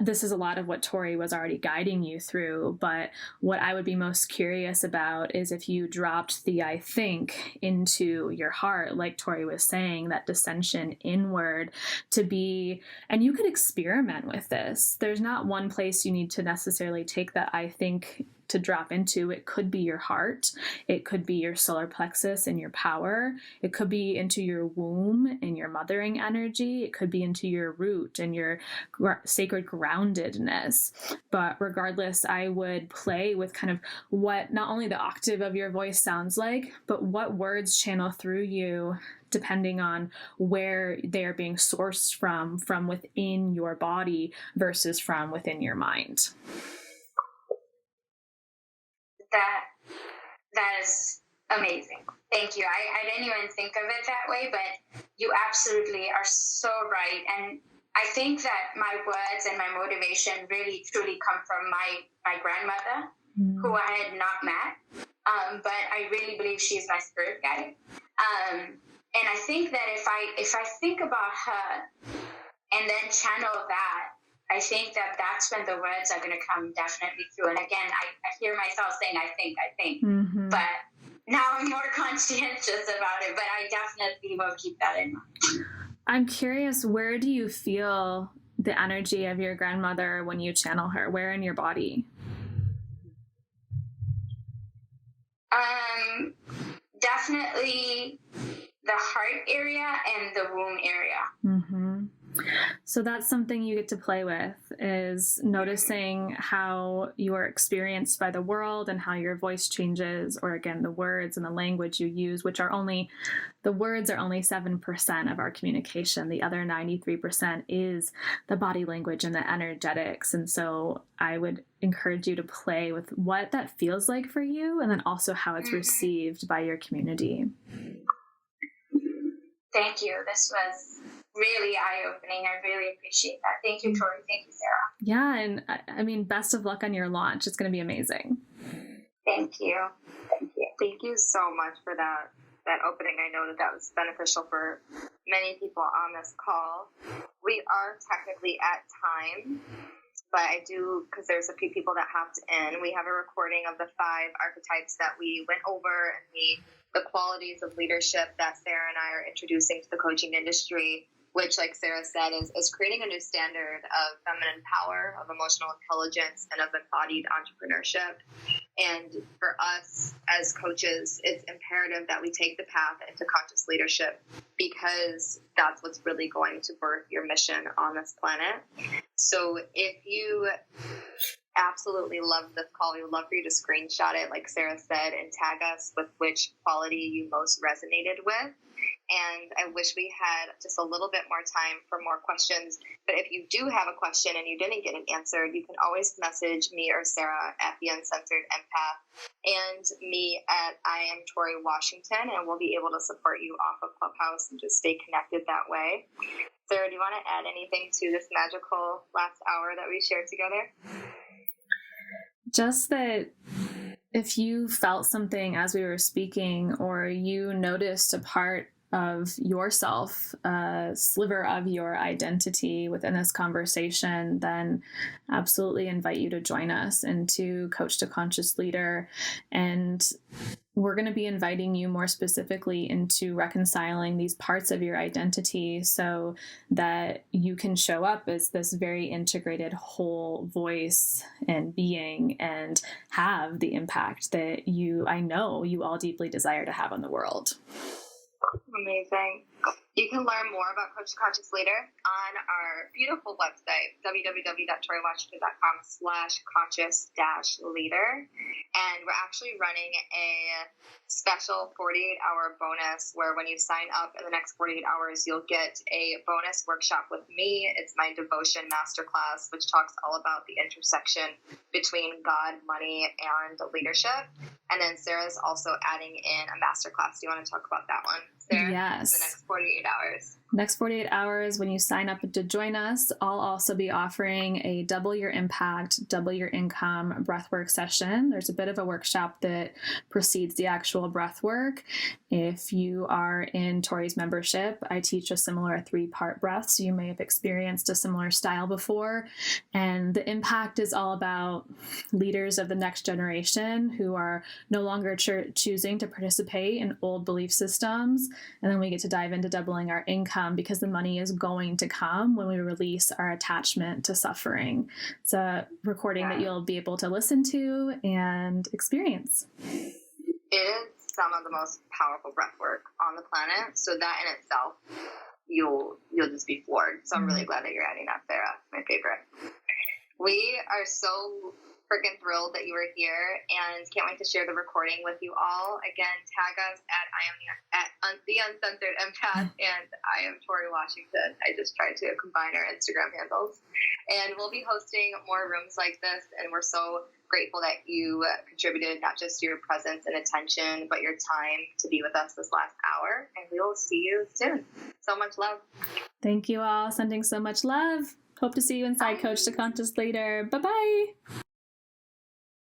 this is a lot of what Tori was already guiding you through, but what I would be most curious about is if you dropped the I think into your heart, like Tori was saying, that dissension inward to be, and you could experiment with this. There's not one place you need to necessarily take that I think to drop into. It could be your heart. It could be your solar plexus and your power. It could be into your womb and your mothering energy. It could be into your root and your sacred groundedness. But regardless, I would play with kind of what not only the octave of your voice sounds like, but what words channel through you depending on where they are being sourced from within your body versus from within your mind. That is amazing. Thank you. I didn't even think of it that way, but you absolutely are so right. And I think that my words and my motivation really truly come from my grandmother, who I had not met, but I really believe she's my spirit guide. And I think that if I think about her and then channel that, I think that that's when the words are going to come definitely through. And again, I hear myself saying, I think, but now I'm more conscientious about it, but I definitely will keep that in mind. I'm curious, where do you feel the energy of your grandmother when you channel her? Where in your body? Definitely the heart area and the womb area. So that's something you get to play with, is noticing how you are experienced by the world and how your voice changes, or again, the words and the language you use, which are only, the words are only 7% of our communication. The other 93% is the body language and the energetics. And so I would encourage you to play with what that feels like for you, and then also how it's received by your community. Thank you. This was really eye-opening. I really appreciate that. Thank you, Tori. Thank you, Sarah. Yeah, and I mean, best of luck on your launch. It's going to be amazing. Thank you. Thank you so much for that opening. I know that was beneficial for many people on this call. We are technically at time, but I do, because there's a few people that hopped in, we have a recording of the 5 archetypes that we went over, and the qualities of leadership that Sarah and I are introducing to the coaching industry. which, like Sarah said, is creating a new standard of feminine power, of emotional intelligence, and of embodied entrepreneurship. And for us as coaches, it's imperative that we take the path into conscious leadership, because that's what's really going to birth your mission on this planet. So if you absolutely love this call, we would love for you to screenshot it, like Sarah said, and tag us with which quality you most resonated with. And I wish we had just a little bit more time for more questions. But if you do have a question and you didn't get it answered, you can always message me or Sarah at The Uncensored Empath and me at I Am Tori Washington, and we'll be able to support you off of Clubhouse and just stay connected that way. Sarah, do you want to add anything to this magical last hour that we shared together? Just that if you felt something as we were speaking, or you noticed a part of yourself, a sliver of your identity within this conversation, then absolutely invite you to join us into Coach to Conscious Leader. And we're going to be inviting you more specifically into reconciling these parts of your identity so that you can show up as this very integrated whole voice and being and have the impact that I know you all deeply desire to have on the world. Amazing. You can learn more about Coach to Conscious Leader on our beautiful website, www.toriwashington.com/conscious-leader. And we're actually running a special 48-hour bonus where when you sign up in the next 48 hours, you'll get a bonus workshop with me. It's my devotion masterclass, which talks all about the intersection between God, money, and leadership. And then Sarah's also adding in a masterclass. Do you want to talk about that one, Sarah? Yes. The next 48 hours. Next 48 hours, when you sign up to join us, I'll also be offering a double your impact, double your income breathwork session. There's a bit of a workshop that precedes the actual breathwork. If you are in Tori's membership, I teach a similar 3-part breath, so you may have experienced a similar style before. And the impact is all about leaders of the next generation who are no longer choosing to participate in old belief systems. And then we get to dive into doubling our income, because the money is going to come when we release our attachment to suffering. It's a recording that you'll be able to listen to and experience. It is some of the most powerful breath work on the planet. So that in itself, you'll just be floored. So I'm really glad that you're adding that, Sarah. My favorite. We are so freaking thrilled that you were here, and can't wait to share the recording with you all. Again, tag us at The Uncensored Empath and I Am Tori Washington. I just tried to combine our Instagram handles. And we'll be hosting more rooms like this, and we're so grateful that you contributed not just your presence and attention, but your time to be with us this last hour. And we will see you soon. So much love. Thank you all. Sending so much love. Hope to see you inside Coach to Conscious later. Bye-bye.